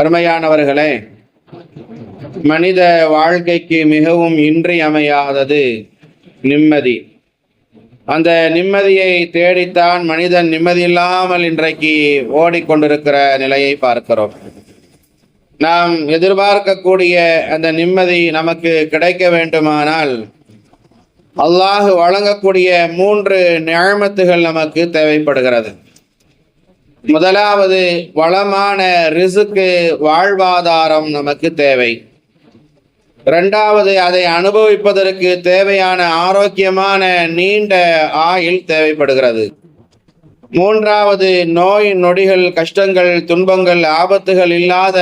அருமையானவர்களே, மனித வாழ்க்கைக்கு மிகவும் இன்றியமையாதது நிம்மதி. அந்த நிம்மதியை தேடித்தான் மனிதன் நிம்மதியில்லாமல் இன்றைக்கு ஓடிக்கொண்டிருக்கிற நிலையை பார்க்கிறோம். நாம் எதிர்பார்க்கக்கூடிய அந்த நிம்மதி நமக்கு கிடைக்க வேண்டுமானால் அல்லாஹ் வழங்கக்கூடிய 3 நிஅமத்துகள் நமக்கு தேவைப்படுகிறது. முதலாவது, வளமான ரிஸ்க், வாழ்வாதாரம் நமக்கு தேவை. இரண்டாவது, அதை அனுபவிப்பதற்கு தேவையான ஆரோக்கியமான நீண்ட ஆயுள் தேவைப்படுகிறது. மூன்றாவது, நோய் நொடிகள், கஷ்டங்கள், துன்பங்கள், ஆபத்துகள் இல்லாத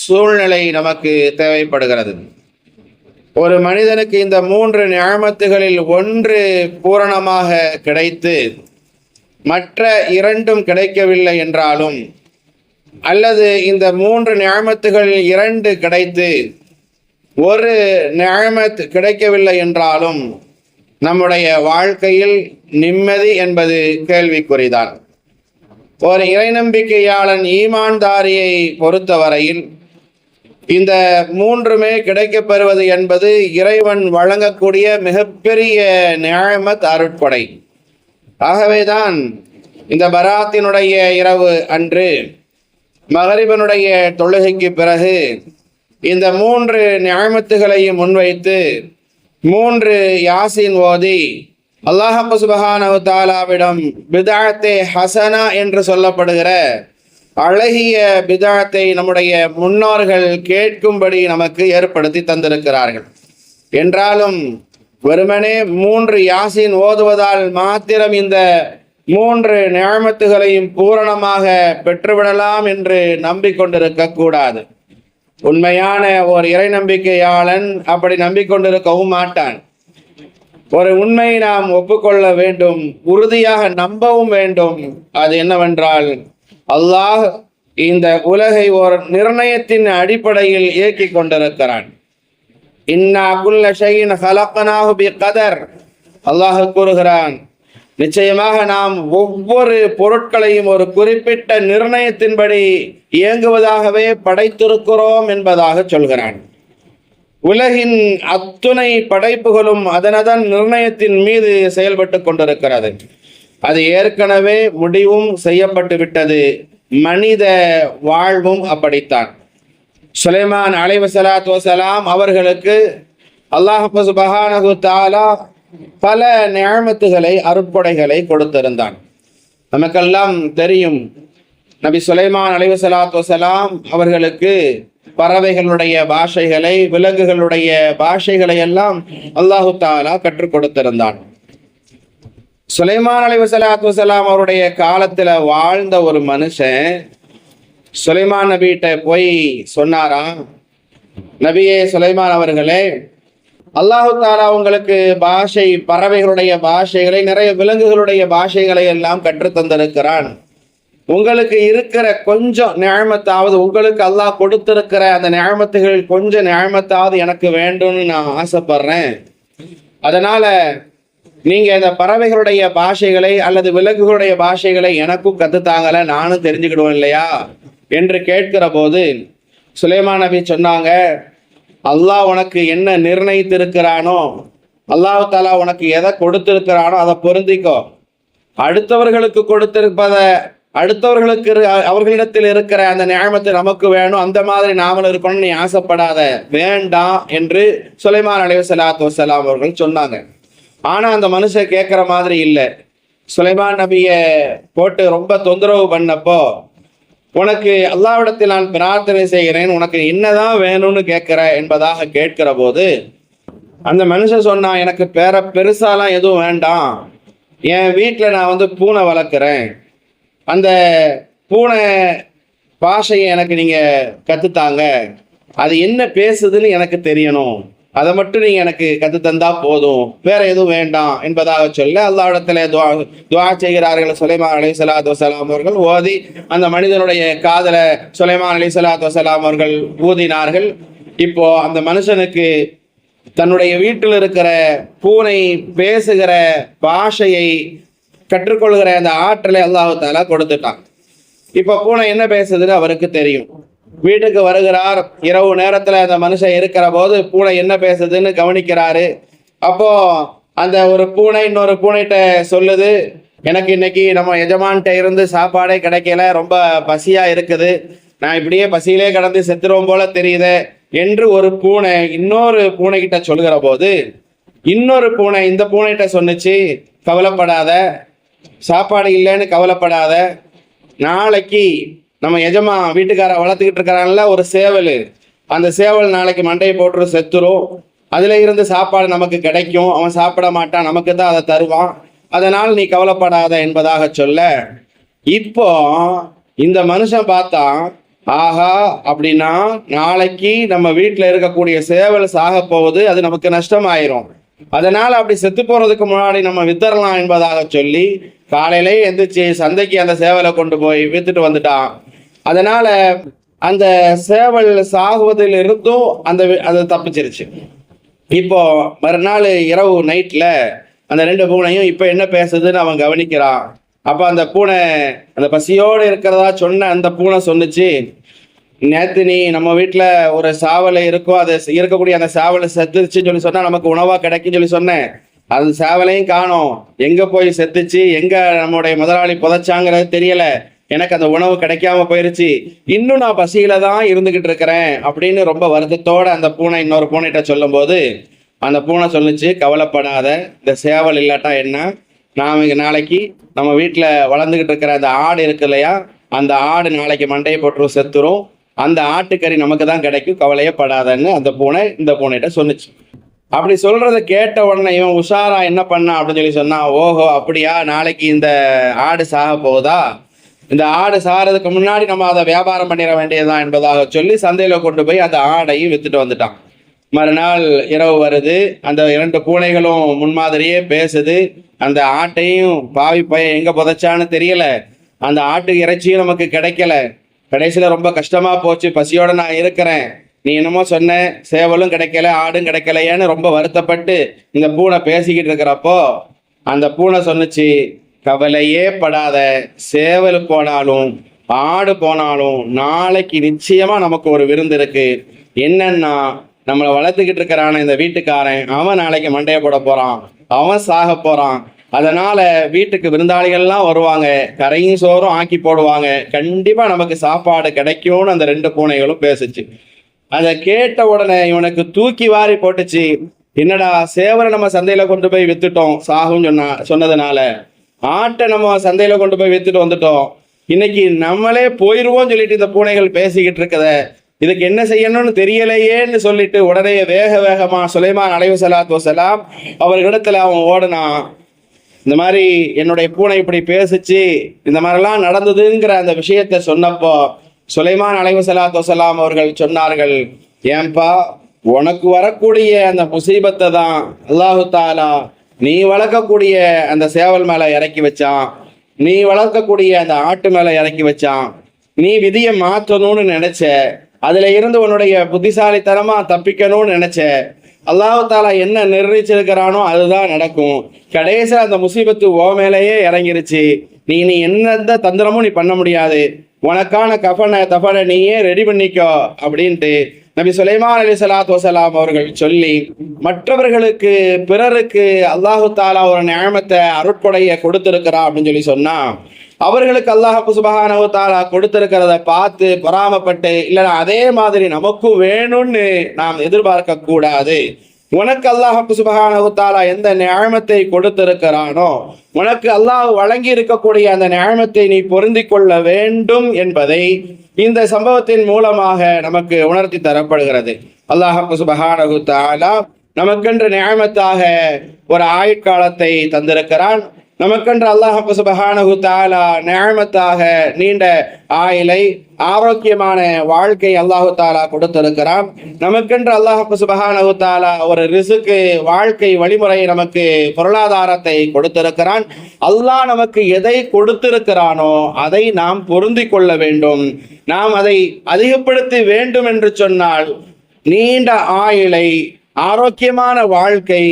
சூழ்நிலை நமக்கு தேவைப்படுகிறது. ஒரு மனிதனுக்கு இந்த 3 நிஅமத்துகளில் ஒன்று பூரணமாக கிடைத்து மற்ற 2ம் கிடைக்கவில்லை என்றாலும், அல்லது இந்த 3 நிஅமத்துகளில் 2 கிடைத்து ஒரு நிஅமத் கிடைக்கவில்லை என்றாலும் நம்முடைய வாழ்க்கையில் நிம்மதி என்பது கேள்விக்குறிதான். ஒரு இறைநம்பிக்கையாளன், ஈமான்தாரியை பொறுத்தவரையில் இந்த 3மே கிடைக்கப் பெறுவது என்பது இறைவன் வழங்கக்கூடிய மிகப்பெரிய நிஅமத், அருட்கொடை. ஆகவேதான் இந்த பராத்தினுடைய இரவு அன்று மகரிபனுடைய தொழுகைக்கு பிறகு இந்த 3 நிஅமத்துகளையும் முன்வைத்து 3 யாசின் ஓதி அல்லாஹ் சுப்ஹானஹு வ தஆலாவிடம் பித்அத்தே ஹஸனா என்று சொல்லப்படுகிற அழகிய பித்அத்தை நம்முடைய முன்னோர்கள் கேட்கும்படி நமக்கு ஏற்படுத்தி தந்திருக்கிறார்கள். என்றாலும் வெறுமனே 3 யாசின் ஓதுவதால் மாத்திரம் இந்த 3 நிஅமத்துகளையும் பூரணமாக பெற்றுவிடலாம் என்று நம்பிக்கொண்டிருக்க கூடாது. உண்மையான ஒரு இறை நம்பிக்கையாளன் அப்படி நம்பிக்கொண்டிருக்கவும் மாட்டான். ஒரு உண்மையை நாம் ஒப்புக்கொள்ள வேண்டும், உறுதியாக நம்பவும் வேண்டும். அது என்னவென்றால், அல்லாஹ் இந்த உலகை ஒரு நிர்ணயத்தின் அடிப்படையில் இயக்கிக் கொண்டிருக்கிறான். இன்னா குல்ல ஷைஇன் ஹலக்னாஹு பிகதர். அல்லாஹ் கூறுகிறான், நிச்சயமாக நாம் ஒவ்வொரு பொருட்களையும் ஒரு குறிப்பிட்ட நிர்ணயத்தின்படி இயங்குவதாகவே படைத்திருக்கிறோம் என்பதாக சொல்கிறான். உலகின் அத்துணை படைப்புகளும் அதனதன் நிர்ணயத்தின் மீது செயல்பட்டு கொண்டிருக்கிறது. அது ஏற்கனவே முடிவும் செய்யப்பட்டு விட்டது. மனித வாழ்வும் அப்படித்தான். சுலைமான் அலைஹிஸ்ஸலாத்து வஸலாம் அவர்களுக்கு அல்லாஹ் சுப்ஹானஹு வ தஆலா பல நிஅமத்துகளை, அருட்கொடைகளை கொடுத்திருந்தான். நமக்கெல்லாம் தெரியும், நபி சுலைமான் அலைஹிஸ்ஸலாத்து வஸலாம் அவர்களுக்கு பறவைகளுடைய பாஷைகளை, விலங்குகளுடைய பாஷைகளை எல்லாம் அல்லாஹு தஆலா கற்றுக் கொடுத்திருந்தான். சுலைமான் அலைஹிஸ்ஸலாத்து வஸலாம் அவருடைய காலத்துல வாழ்ந்த ஒரு மனுஷன் சுலைமான் நபிகிட்ட போய் சொன்னாராம், நபியே சுலைமான் அவர்களே, அல்லாஹு தஆலா உங்களுக்கு பாஷை, பறவைகளுடைய பாஷைகளை, நிறைய விலங்குகளுடைய பாஷைகளை எல்லாம் கற்று தந்திருக்கிறான். உங்களுக்கு இருக்கிற கொஞ்சம் நிஅமத்தாவது, உங்களுக்கு அல்லாஹ் கொடுத்திருக்கிற அந்த நிஅமத்துகளில் கொஞ்சம் நிஅமத்தாவது எனக்கு வேண்டும்னு நான் ஆசைப்படுறேன். அதனால நீங்க இந்த பறவைகளுடைய பாஷைகளை அல்லது விலங்குகளுடைய பாஷைகளை எனக்கும் கத்துத்தாங்கல, நானும் தெரிஞ்சுக்கிடுவோம் இல்லையா என்று கேட்கிற போது சுலைமான் நபி சொன்னாங்க, அல்லாஹ் உனக்கு என்ன நிர்ணயித்திருக்கிறானோ, அல்லாஹ் தஆலா உனக்கு எதை கொடுத்திருக்கிறானோ அதை பொருந்திக்கோ. அடுத்தவர்களுக்கு கொடுத்திருப்பத, அடுத்தவர்களுக்கு அவர்களிடத்தில் இருக்கிற அந்த நிஅமத்து நமக்கு வேணும், அந்த மாதிரி நாமளும் இருக்கணும்னு நீ ஆசைப்படாத, வேண்டாம் என்று சுலைமான் அலைஹிஸ்ஸலாத்து வஸலாம் அவர்கள் சொன்னாங்க. ஆனா அந்த மனுஷன் கேட்கிற மாதிரி இல்லை. சுலைமான் நபியை போட்டு ரொம்ப தொந்தரவு பண்ணப்போ, உனக்கு அல்லாஹ்விடத்தில் நான் பிரார்த்தனை செய்கிறேன், உனக்கு என்னதான் வேணும்னு கேட்கிற என்பதாக கேட்கிற போது அந்த மனுஷன் சொன்னான், எனக்கு பெருசாலாம் எதுவும் வேண்டாம், என் வீட்டில் நான் பூனை வளர்க்குறேன், அந்த பூனை பாஷையை எனக்கு நீங்கள் கற்றுத்தாங்க, அது என்ன பேசுதுன்னு எனக்கு தெரியணும், அதை மட்டும் நீங்கள் எனக்கு கற்றுத்தந்தா போதும், வேற எதுவும் வேண்டாம் என்பதாக சொல்ல அல்லாஹ்விடத்தில் துஆ செய்கிறார்கள். சுலைமான் அலைஹிஸ்ஸலாத்து வஸலாம் அவர்கள் ஓதி அந்த மனிதனுடைய காதல சுலைமான் அலைஹிஸ்ஸலாத்து வஸலாம் அவர்கள் ஊதினார்கள். இப்போ அந்த மனுஷனுக்கு தன்னுடைய வீட்டில் இருக்கிற பூனை பேசுகிற பாஷையை கற்றுக்கொள்கிற அந்த ஆற்றலை அல்லாஹ் தஆலா கொடுத்துட்டான். இப்போ பூனை என்ன பேசுதுன்னு அவருக்கு தெரியும். வீட்டுக்கு வருகிறார். இரவு நேரத்துல அந்த மனுஷன் இருக்கிற போது பூனை என்ன பேசுதுன்னு கவனிக்கிறாரு. அப்போ அந்த ஒரு பூனை இன்னொரு பூனைகிட்ட சொல்லுது, எனக்கு இன்னைக்கு நம்ம எஜமான்கிட்ட இருந்து சாப்பாடே கிடைக்கல, ரொம்ப பசியா இருக்குது, நான் இப்படியே பசியிலே கடந்து செத்துருவோம் போல தெரியுது என்று ஒரு பூனை இன்னொரு பூனை கிட்ட சொல்லுகிற போது, இன்னொரு பூனை இந்த பூனைகிட்ட சொன்னுச்சு, கவலைப்படாத, சாப்பாடு இல்லைன்னு கவலைப்படாத, நாளைக்கு நம்ம எஜமா வீட்டுக்கார வளர்த்துக்கிட்டு இருக்கிறான்ல ஒரு சேவல், அந்த சேவல் நாளைக்கு மண்டையை போட்டு செத்துரும், அதுல இருந்து சாப்பாடு நமக்கு கிடைக்கும், அவன் சாப்பிட மாட்டான், நமக்கு தான் அதை தருவான், அதனால் நீ கவலைப்படாத என்பதாக சொல்ல, இப்போ இந்த மனுஷன் பார்த்தா, ஆஹா, அப்படின்னா நாளைக்கு நம்ம வீட்டில் இருக்கக்கூடிய சேவல் சாக போகுது, அது நமக்கு நஷ்டமாயிரும், அதனால அப்படி செத்து போறதுக்கு முன்னாடி நம்ம வித்தரலாம் என்பதாக சொல்லி காலையிலே எந்திரிச்சு சந்தைக்கு அந்த சேவலை கொண்டு போய் வித்துட்டு வந்துட்டான். அதனால அந்த சேவல் சாகுவதில் இருந்தும் அது தப்பிச்சிருச்சு. இப்போ மறுநாள் இரவு நைட்ல அந்த ரெண்டு பூனையும் இப்ப என்ன பேசுதுன்னு அவன் கவனிக்கிறான். அப்ப அந்த பூனை அந்த பசியோடு இருக்கிறதா சொன்ன அந்த பூனை சொன்னுச்சு, நேற்று நீ நம்ம வீட்டில் ஒரு சாவலை இருக்கும், அது இருக்கக்கூடிய அந்த சாவலை செத்துச்சுன்னு சொல்லி சொன்னா நமக்கு உணவா கிடைக்குன்னு சொல்லி சொன்னேன், அந்த சேவலையும் காணோம், எங்க போய் செத்துச்சு, எங்க நம்முடைய முதலாளி புதைச்சாங்கிறது தெரியல, எனக்கு அந்த உணவு கிடைக்காம போயிருச்சு, இன்னும் நான் பசியில தான் இருந்துகிட்டு இருக்கிறேன் அப்படின்னு ரொம்ப வருத்தத்தோட அந்த பூனை இன்னொரு பூனைகிட்ட சொல்லும் போது அந்த பூனை சொல்லுச்சு, கவலைப்படாத, இந்த சேவல் இல்லாட்டா என்ன, நாம் நாளைக்கு நம்ம வீட்டில் வளர்ந்துகிட்டு இருக்கிற அந்த ஆடு இருக்கு இல்லையா, அந்த ஆடு நாளைக்கு மண்டையை போட்டு செத்துரும், அந்த ஆட்டுக்கறி நமக்கு தான் கிடைக்கும், கவலையே படாதன்னு அந்த பூனை இந்த பூனைகிட்ட சொன்னிச்சு. அப்படி சொல்றதை கேட்ட உடனே இவன் உஷாரா என்ன பண்ணா அப்படின்னு சொல்லி சொன்னா, ஓஹோ அப்படியா, நாளைக்கு இந்த ஆடு சாக போகுதா, இந்த ஆடு சாகிறதுக்கு முன்னாடி நம்ம அதை வியாபாரம் பண்ணிட வேண்டியதுதான் என்பதாக சொல்லி சந்தையில கொண்டு போய் அந்த ஆடையும் வித்துட்டு வந்துட்டான். மறுநாள் இரவு வருது, அந்த இரண்டு பூனைகளும் முன்மாதிரியே பேசுது, அந்த ஆட்டையும் பாவி பையன் எங்க புதைச்சான்னு தெரியல, அந்த ஆட்டு இறைச்சியும் நமக்கு கிடைக்கல, கடைசியில ரொம்ப கஷ்டமா போச்சு, பசியோட நான் இருக்கிறேன், நீ என்னமோ சொன்ன சேவலும் கிடைக்கல ஆடும் கிடைக்கலையேன்னு ரொம்ப வருத்தப்பட்டு இந்த பூனை பேசிக்கிட்டு இருக்கிறப்போ அந்த பூனை சொன்னுச்சு, கவலையே படாத, சேவல் போனாலும் ஆடு போனாலும் நாளைக்கு நிச்சயமா நமக்கு ஒரு விருந்து இருக்கு, என்னன்னா நம்மளை வளர்த்துக்கிட்டு இருக்கிறான இந்த வீட்டுக்காரன் அவன் நாளைக்கு மண்டையை போட போறான், அவன் சாக போறான், அதனால வீட்டுக்கு விருந்தாளிகள்லாம் வருவாங்க, கரையும் சோறும் ஆக்கி போடுவாங்க, கண்டிப்பா நமக்கு சாப்பாடு கிடைக்கும்னு அந்த ரெண்டு பூனைகளும் பேசுச்சு. அதை கேட்ட உடனே இவனுக்கு தூக்கி வாரி போட்டுச்சு, என்னடா சேவலை நம்ம சந்தையில கொண்டு போய் வித்துட்டோம் சாகும் சொன்னதுனால, ஆட்டை நம்ம சந்தையில கொண்டு போய் வித்துட்டு வந்துட்டோம், இன்னைக்கு நம்மளே போயிருவோம் சொல்லிட்டு இந்த பூனைகள் பேசிக்கிட்டு இருக்கத, இதுக்கு என்ன செய்யணும்னு தெரியலையேன்னு சொல்லிட்டு உடனே வேக வேகமா சுலைமான் அலைஹிஸ்ஸலாத்து வஸலாம் அவர்களிடத்துல அவன் ஓடுனான். இந்த மாதிரி என்னுடைய பூனை இப்படி பேசுச்சு, இந்த மாதிரிலாம் நடந்ததுங்கிற அந்த விஷயத்த சொன்னப்போ சுலைமான் அலைஹிஸ்ஸலாத்து வஸலாம் அவர்கள் சொன்னார்கள், ஏன்பா உனக்கு வரக்கூடிய அந்த முசீபத்தை தான் அல்லாஹு தாலா நீ வளர்க்கக்கூடிய அந்த சேவல் மேல இறக்கி வச்சான், நீ வளர்க்கக்கூடிய அந்த ஆட்டு மேல இறக்கி வச்சான், நீ விதியை மாற்றணும்னு நினைச்ச, அதுல இருந்து உன்னுடைய புத்திசாலித்தனமா தப்பிக்கணும்னு நினைச்ச, அல்லாஹ் தாலா என்ன நிர்ணயிச்சிருக்கிறானோ அதுதான் நடக்கும், கடைசியில் அந்த முசீபத்து ஓ மேலேயே இறங்கிருச்சு, நீ எந்த தந்திரமும் நீ பண்ண முடியாது, உனக்கான தஃபனை நீயே ரெடி பண்ணிக்கோ அப்படின்ட்டு நபி சுலைமான் அலைஹிஸ்ஸலாத்து வஸலாம் அவர்கள் சொல்லி மற்றவர்களுக்கு பிறருக்கு அல்லாஹு தாலா ஒரு நியமத்தை அருட்கொடையை கொடுத்திருக்கிறான் அப்படின்னு சொல்லி சொன்னா அவர்களுக்கு அல்லாஹ் சுப்ஹானஹு வ தஆலா கொடுத்திருக்கிறத பார்த்து பொறாமப்பட்டு இல்லைன்னா அதே மாதிரி நமக்கும் வேணும்னு நாம் எதிர்பார்க்க கூடாது. உனக்கு அல்லாஹ் சுப்ஹானஹு வ தஆலா எந்த நியமத்தை கொடுத்திருக்கிறானோ உனக்கு அல்லாஹ் வழங்கி இருக்கக்கூடிய அந்த நியமத்தை நீ பொருந்தி கொள்ள வேண்டும் என்பதை இந்த சம்பவத்தின் மூலமாக நமக்கு உணர்த்தி தரப்படுகிறது. அல்லாஹ் சுப்ஹானஹு வ தஆலா நமக்கென்று நியமத்தாக ஒரு ஆயுட்காலத்தை தந்திருக்கிறான். நமக்கென்று அல்லாஹ் சுப்ஹானஹு வ தஆலா நியமத்தாக நீண்ட ஆயுளை ஆரோக்கியமான வாழ்க்கை அல்லாஹு தாலா கொடுத்திருக்கிறான். நமக்கென்று அல்லாஹ் சுப்ஹானஹு வ தஆலா ஒரு ரிஸ்க் வாழ்க்கை வழிமுறை நமக்கு பொருளாதாரத்தை கொடுத்திருக்கிறான். அல்லாஹ் நமக்கு எதை கொடுத்திருக்கிறானோ அதை நாம் பொருந்தி கொள்ள வேண்டும். நாம் அதை அதிகப்படுத்த வேண்டும் என்று சொன்னால் நீண்ட ஆயுளை ஆரோக்கியமான வாழ்க்கை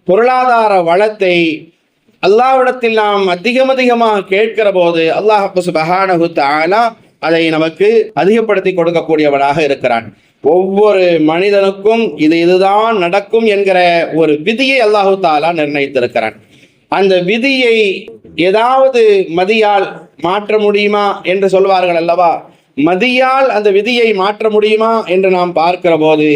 பொருளாதார வளத்தை அல்லாஹ்விடத்தில் நாம் அதிகமாக கேட்கிற போது அல்லாஹ் சுப்ஹானஹு வ தஆலா அதை நமக்கு அதிகப்படுத்தி கொடுக்கக்கூடியவனாக இருக்கிறான். ஒவ்வொரு மனிதனுக்கும் இதுதான் நடக்கும் என்கிற ஒரு விதியை அல்லாஹு தாலா நிர்ணயித்திருக்கிறான். அந்த விதியை ஏதாவது மதியால் மாற்ற முடியுமா என்று சொல்வார்கள் அல்லவா? மதியால் அந்த விதியை மாற்ற முடியுமா என்று நாம் பார்க்கிற போது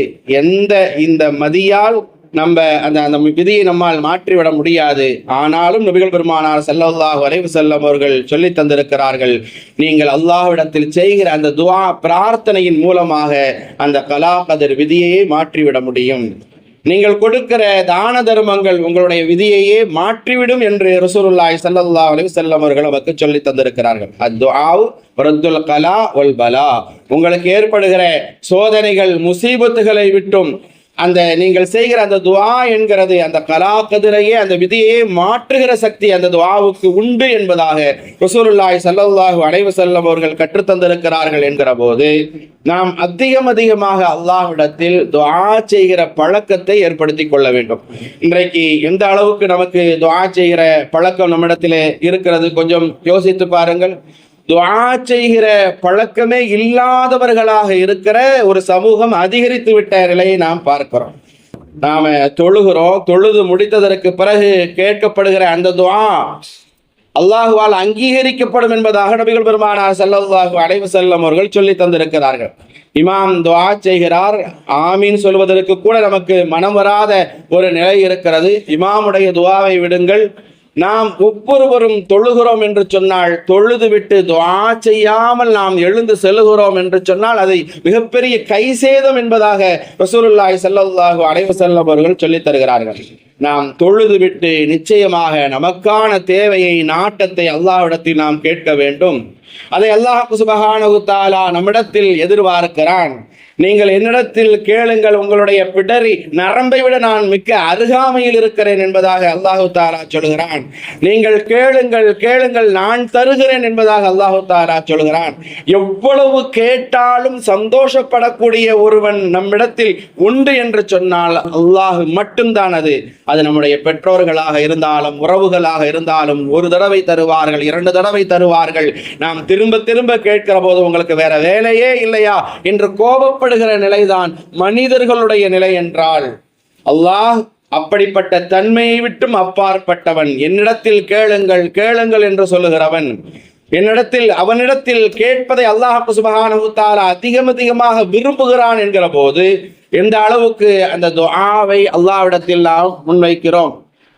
இந்த மதியால் நம்ம அந்த விதியை நம்மால் மாற்றிவிட முடியாது. ஆனாலும் நபிகள் பெருமானார் ஸல்லல்லாஹு அலைஹி வஸல்லம் அவர்கள் சொல்லி தந்திருக்கிறார்கள், நீங்கள் அல்லாஹ்விடத்தில் செய்கிற அந்த துஆ பிரார்த்தனையின் மூலமாக அந்த கலா கதிர் விதியையே மாற்றிவிட முடியும். நீங்கள் கொடுக்கிற தான தர்மங்கள் உங்களுடைய விதியையே மாற்றிவிடும் என்று ரசூலுல்லாஹி ஸல்லல்லாஹு அலைஹி வஸல்லம் அவர்கள் நமக்கு சொல்லி தந்திருக்கிறார்கள். அத்துஆவு ரத்துல் கலா வல் பலா, உங்களுக்கு ஏற்படுகிற சோதனைகள் முசீபத்துகளை விட்டும் அந்த நீங்கள் செய்கிற அந்த துஆ என்கிறது அந்த கலா கதிரையே அந்த விதியையே மாற்றுகிற சக்தி அந்த துஆவுக்கு உண்டு என்பதாக ரசூலுல்லாஹி ஸல்லல்லாஹு அலைஹி வஸல்லம் அவர்கள் கற்றுத்தந்திருக்கிறார்கள் என்கிற போது நாம் அதிகமாக அல்லாஹ்விடத்தில் துஆ செய்கிற பழக்கத்தை ஏற்படுத்தி கொள்ள வேண்டும். இன்றைக்கு எந்த அளவுக்கு நமக்கு துஆ செய்கிற பழக்கம் நம்மிடத்திலே இருக்கிறது கொஞ்சம் யோசித்து பாருங்கள். துஆ செய்கிற பழக்கமே இல்லாதவர்களாக இருக்கிற ஒரு சமூகம் அதிகரித்து விட்ட நிலையை நாம் பார்க்கிறோம். நாம தொழுகிறோம், தொழுது முடித்ததற்கு பிறகு கேட்கப்படுகிற அந்த துஆ அல்லாஹுவால் அங்கீகரிக்கப்படும் என்பதாக நபிகள் பெருமானார் ஸல்லல்லாஹு அலைஹி வஸல்லம் அவர்கள் சொல்லி தந்திருக்கிறார்கள். இமாம் துஆ செய்கிறார், ஆமீன் சொல்வதற்கு கூட நமக்கு மனம் வராத ஒரு நிலை இருக்கிறது. இமாமுடைய துஆவை விடுங்கள், நாம் ஒவ்வொருவரும் தொழுகிறோம் என்று சொன்னால், தொழுது விட்டு துஆ செய்யாமல் நாம் எழுந்து செல்லுகிறோம் என்று சொன்னால் அதை மிகப்பெரிய கைசேதம் என்பதாக ரசூலுல்லாஹி ஸல்லல்லாஹு அலைஹி வஸல்லம் அவர்கள் சொல்லித் தருகிறார்கள். நாம் தொழுது விட்டு நிச்சயமாக நமக்கான தேவையை நாட்டத்தை அல்லாஹ்விடத்தில் நாம் கேட்க வேண்டும். அதை அல்லாஹ் சுப்ஹானஹு தஆலா நம்மிடத்தில் எதிர்பார்க்கிறான். நீங்கள் என்னிடத்தில் கேளுங்கள், உங்களுடைய பிடரி நரம்பை விட நான் மிக்க அருகாமையில் இருக்கிறேன் என்பதாக அல்லாஹு தஆலா சொல்கிறான். நீங்கள் கேளுங்கள் நான் தருகிறேன் என்பதாக அல்லாஹு தஆலா சொல்கிறான். எவ்வளவு கேட்டாலும் சந்தோஷப்படக்கூடிய ஒருவன் நம்மிடத்தில் உண்டு என்று சொன்னால் அல்லாஹ் மட்டும்தான். அது நம்முடைய பெற்றோர்களாக இருந்தாலும் உறவுகளாக இருந்தாலும் ஒரு தடவை தருவார்கள், 2 தடவை தருவார்கள். நாம் திரும்ப கேட்கிற போது உங்களுக்கு வேற வேலையே இல்லையா என்று கோபப்படுகிற நிலைதான் மனிதர்களுடைய நிலை என்றால், அல்லாஹ் அப்படிப்பட்ட தன்மையை விட்டும் அப்பாற்பட்டவன். என்னிடத்தில் கேளுங்கள் என்று சொல்லுகிறவன், அவனிடத்தில் கேட்பதை அல்லாஹ் சுப்ஹானஹு தஆலா அதிகமாக விரும்புகிறான் என்கிற போது எந்த அளவுக்கு அந்த துஆவை அல்லாஹ்விடத்தில் நாம் முன்வைக்கிறோம்,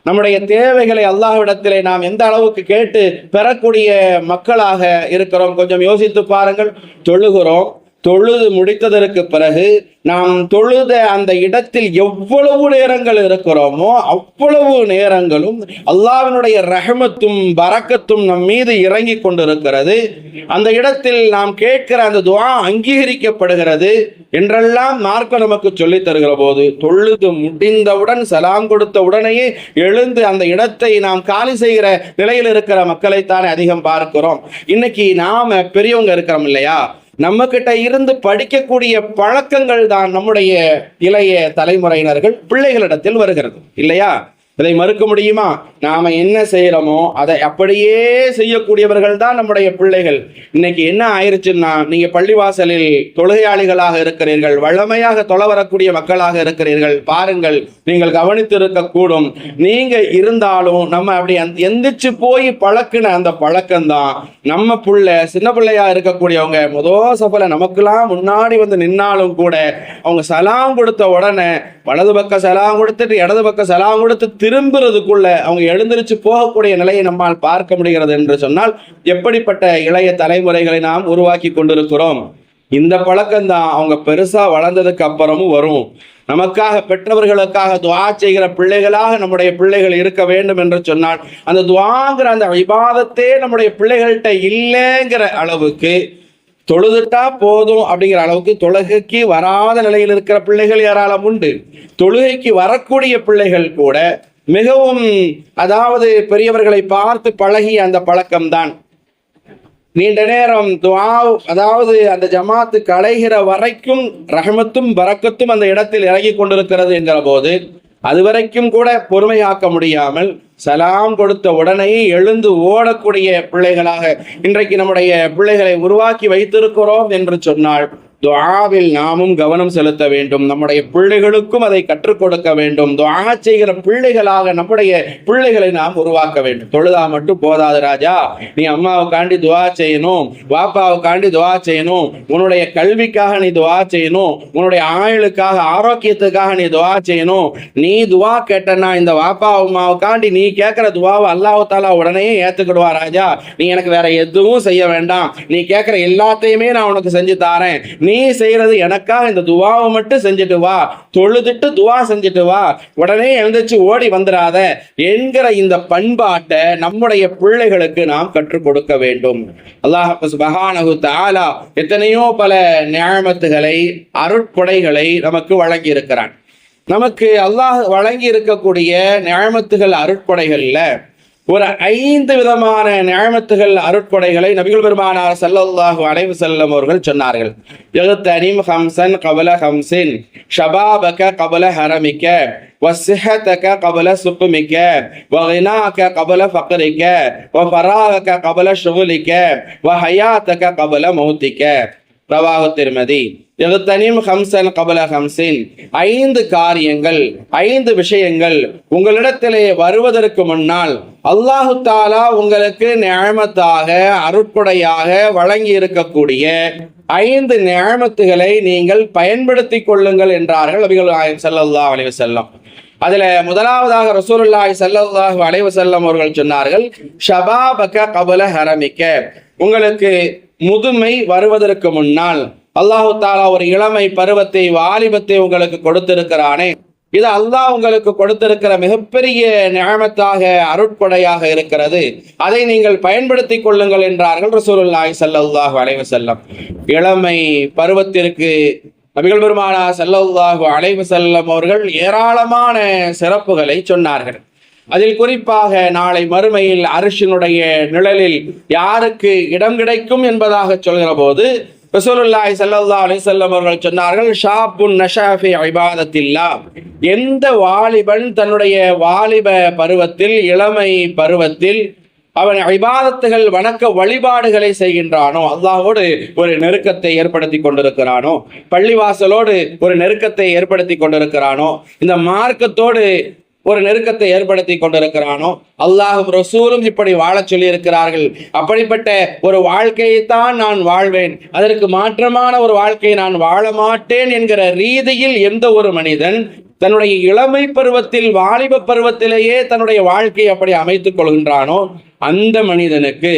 நம்முடைய தேவைகளை அல்லாஹ்விடத்திலே நாம் எந்த அளவுக்கு கேட்டு பெறக்கூடிய மக்களாக இருக்கிறோம் கொஞ்சம் யோசித்து பாருங்கள். தொழுகிறோம், தொழுது முடித்ததற்கு பிறகு நாம் தொழுத அந்த இடத்தில் எவ்வளவு நேரங்கள் இருக்கிறோமோ அவ்வளவு நேரங்களும் அல்லாஹ்வினுடைய ரஹமத்தும் பரக்கத்தும் நம் மீது இறங்கி கொண்டிருக்கிறது. அந்த இடத்தில் நாம் கேட்கிற அந்த துஆ அங்கீகரிக்கப்படுகிறது என்றெல்லாம் மார்க்கம் நமக்கு சொல்லி தருகிற போது, தொழுது முடிந்தவுடன் சலாம் கொடுத்த உடனேயே எழுந்து அந்த இடத்தை நாம் காலி செய்கிற நிலையில் இருக்கிற மக்களைத்தானே அதிகம் பார்க்கிறோம். இன்னைக்கு நாம பெரியவங்க இருக்கிறோம் இல்லையா, நம்ம கிட்ட இருந்து படிக்கக்கூடிய பழக்கங்கள் தான் நம்முடைய இளைய தலைமுறையினர்கள் பிள்ளைகளிடத்தில் வருகிறது இல்லையா? இதை மறுக்க முடியுமா? நாம என்ன செய்யறோமோ அதை அப்படியே செய்யக்கூடியவர்கள் தான் நம்முடைய பிள்ளைகள். இன்னைக்கு என்ன ஆயிருச்சுன்னா, நீங்க பள்ளிவாசலில் தொழுகையாளிகளாக இருக்கிறீர்கள், வழமையாக தொலை வரக்கூடிய மக்களாக இருக்கிறீர்கள். பாருங்கள், நீங்கள் கவனித்து இருக்கக்கூடும். நீங்க இருந்தாலும் நம்ம அப்படி எந்திரிச்சு போய் பழக்கின அந்த பழக்கம்தான் நம்ம சின்ன பிள்ளையா இருக்கக்கூடியவங்க முதல் சபல நமக்கெல்லாம் முன்னாடி வந்து நின்னாலும் கூட அவங்க சலாம் கொடுத்த உடனே வலது பக்கம் சலாம் கொடுத்துட்டு இடது பக்கம் சலாம் கொடுத்து திரும்புறதுக்குள்ள அவங்க எழுந்திருச்சு போகக்கூடிய நிலையை நம்மால் பார்க்க முடிகிறது என்று சொன்னால் எப்படிப்பட்ட இளைய தலைமுறைகளை நாம் உருவாக்கி கொண்டிருக்கிறோம். இந்த பழக்கம்தான் அவங்க பெருசா வளர்ந்ததுக்கு அப்புறமும் வரும். நமக்காக பெற்றவர்களுக்காக துஆ செய்கிற பிள்ளைகளாக நம்முடைய பிள்ளைகள் இருக்க வேண்டும் என்று சொன்னால் அந்த துஆங்கிற அந்த இபாதத்தே நம்முடைய பிள்ளைகள்கிட்ட இல்லைங்கிற அளவுக்கு, தொழுதுட்டா போதும் அப்படிங்கிற அளவுக்கு தொழுகைக்கு வராத நிலையில் இருக்கிற பிள்ளைகள் ஏராளம் உண்டு. தொழுகைக்கு வரக்கூடிய பிள்ளைகள் கூட மிகவும் பெரியவர்களை பார்த்து பழகிய அந்த பழக்கம்தான். நீண்ட நேரம் துஆ அந்த ஜமாத்து களைகிற வரைக்கும் ரஹமத்தும் பரக்கத்தும் அந்த இடத்தில் இறங்கி கொண்டிருக்கிறது என்கிற போது அது வரைக்கும் கூட பொறுமையாக்க முடியாமல் சலாம் கொடுத்த உடனே எழுந்து ஓடக்கூடிய பிள்ளைகளாக இன்றைக்கு நம்முடைய பிள்ளைகளை உருவாக்கி வைத்திருக்கிறோம் என்று சொன்னால் துஆவில் நாமும் கவனம் செலுத்த வேண்டும். நம்முடைய பிள்ளைகளுக்கும் அதை கற்றுக் கொடுக்க வேண்டும். துஆ செய்கிற பிள்ளைகளாக நம்முடைய பிள்ளைகளை நாம் உருவாக்க வேண்டும். தொழுதா மட்டும் போதாது ராஜா, நீ அம்மாவுக்காண்டி துஆ செய்யணும், பாப்பாவுக்காண்டி துஆ செய்யணும், உன்னுடைய கல்விக்காக நீ துஆ செய்யணும், உன்னுடைய ஆயுளுக்காக ஆரோக்கியத்துக்காக நீ துஆ செய்யணும். நீ துஆ கேட்டனா இந்த வாப்பா அம்மாவுக்காண்டி நீ கேட்கிற துஆவை அல்லாஹ் தஆலா உடனே ஏத்துக்கிடுவா ராஜா. நீ எனக்கு வேற எதுவும் செய்ய வேண்டாம், நீ கேட்கிற எல்லாத்தையுமே நான் உனக்கு செஞ்சு தாரேன், நீ செய்யறது எனக்காக இந்த துவாவை மட்டும் செஞ்சுட்டு வா, தொழுதுட்டு துவா செஞ்சுட்டு வா, உடனே எழுந்திருச்சு ஓடி வந்துடாத என்கிற இந்த பண்பாட்டை நம்முடைய பிள்ளைகளுக்கு நாம் கற்றுக் கொடுக்க வேண்டும். அல்லாஹ் சுப்ஹானஹு தஆலா எத்தனையோ பல நிஅமத்துகளை அருட்கொடைகளை நமக்கு வழங்கி இருக்கிறான். நமக்கு அல்லாஹ் வழங்கி இருக்கக்கூடிய நிஅமத்துகள் அருட்கொடைகள்ல ஒரு 5 விதமான நிஅமத்துகள் அருட்கொடைகளை நபிகள் பெருமானார் ஸல்லல்லாஹு அலைஹி வஸல்லம் அவர்கள் சொன்னார்கள். யக்தனிம் ஹம்ஸன் கபல ஹம்ஸின் ஷபாபக கபல ஹரமிக வஸ்ஸஹதக கபல சுக்மிக வகினாக கபல ஃபக்ரிக வஃபராகக கபல ஷுகுலிக வஹயாதக கபல மௌத்திக. ரவாஹு திர்மிதி. யக்தனிம் ஹம்ஸன் கபல ஹம்ஸின், 5 காரியங்கள் 5 விஷயங்கள் உங்களிடத்திலே வருவதற்கு முன்னால் அல்லாஹு தஆலா உங்களுக்கு நிஅமத்தாக அருட்கொடையாக வழங்கி இருக்கக்கூடிய 5 நிஅமத்துகளை நீங்கள் பயன்படுத்தி கொள்ளுங்கள் என்றார்கள் நபிகள் நாயகம் ஸல்லல்லாஹு அலைஹி வஸல்லம். அதுல முதலாவதாக ரசூலுல்லாஹி ஸல்லல்லாஹு அலைஹி வஸல்லம் அவர்கள் சொன்னார்கள், ஷபாபக கபல ஹரமிக, உங்களுக்கு முதுமை வருவதற்கு முன்னால் அல்லாஹு தஆலா ஒரு இளமை பருவத்தை வாலிபத்தை உங்களுக்கு கொடுத்திருக்கிறானே, இது அல்லாஹ் உங்களுக்கு கொடுத்திருக்கிற மிகப்பெரிய நிஅமத்தாக அருட்கொடையாக இருக்கிறது, அதை நீங்கள் பயன்படுத்தி கொள்ளுங்கள் என்றார்கள் ரசூலுல்லாஹி ஸல்லல்லாஹு அலைஹி வஸல்லம். இளமை பருவத்திற்கு நபிகள் பெருமானார் ஸல்லல்லாஹு அலைஹி வஸல்லம் அவர்கள் ஏராளமான சிறப்புகளை சொன்னார்கள். அதில் குறிப்பாக நாளை மறுமையில் அர்ஷினுடைய நிழலில் யாருக்கு இடம் கிடைக்கும் என்பதாக சொல்கிற போது ரசூலுல்லாஹி ஸல்லல்லாஹு அலைஹி வஸல்லம் அவர்கள் சொன்னார்கள், ஷாபுன் நஷா ஃபீ இபாதத்தில்லாஹ், எந்த வாலிபன் தன்னுடைய வாலிப பருவத்தில் இளமை பருவத்தில் அவன் இபாதத்துகள் வணக்க வழிபாடுகளை செய்கின்றானோ, அல்லாஹ்வோடு ஒரு நெருக்கத்தை ஏற்படுத்தி கொண்டிருக்கிறானோ, பள்ளிவாசலோடு ஒரு நெருக்கத்தை ஏற்படுத்தி கொண்டிருக்கிறானோ, இந்த மார்க்கத்தோடு ஒரு நெருக்கத்தை ஏற்படுத்தி கொண்டிருக்கிறானோ, அல்லாஹும் ரசூலும் இப்படி வாழச் சொல்லி இருக்கிறார்கள், அப்படிப்பட்ட ஒரு வாழ்க்கையைத்தான் நான் வாழ்வேன், அதற்கு மாற்றமான ஒரு வாழ்க்கையை நான் வாழ மாட்டேன் என்கிற ரீதியில் எந்த ஒரு மனிதன் தன்னுடைய இளமை பருவத்தில் வாலிப பருவத்திலேயே தன்னுடைய வாழ்க்கையை அப்படி அமைத்துக் கொள்கின்றானோ, அந்த மனிதனுக்கு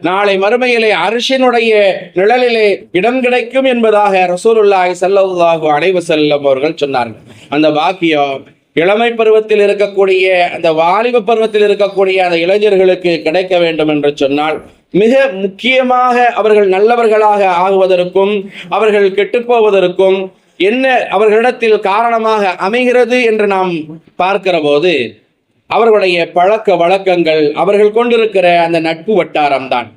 நாளை மறுமையிலே அர்ஷினுடைய நிழலிலே இடம் கிடைக்கும் என்பதாக ரசூலுல்லாஹி ஸல்லல்லாஹு அலைஹி வஸல்லம் அவர்கள் சொன்னார்கள். அந்த பாக்கியம் இளமை பருவத்தில் இருக்கக்கூடிய அந்த வாலிப பருவத்தில் இருக்கக்கூடிய அந்த இளைஞர்களுக்கு கிடைக்க வேண்டும் என்று சொன்னால் மிக முக்கியமாக அவர்கள் நல்லவர்களாக ஆகுவதற்கும் அவர்கள் கெட்டுப்போவதற்கும் என்ன அவர்களிடத்தில் காரணமாக அமைகிறது என்று நாம் பார்க்கிற போது அவர்களுடைய பழக்க வழக்கங்கள், அவர்கள் கொண்டிருக்கிற அந்த நட்பு வட்டாரம்தான்.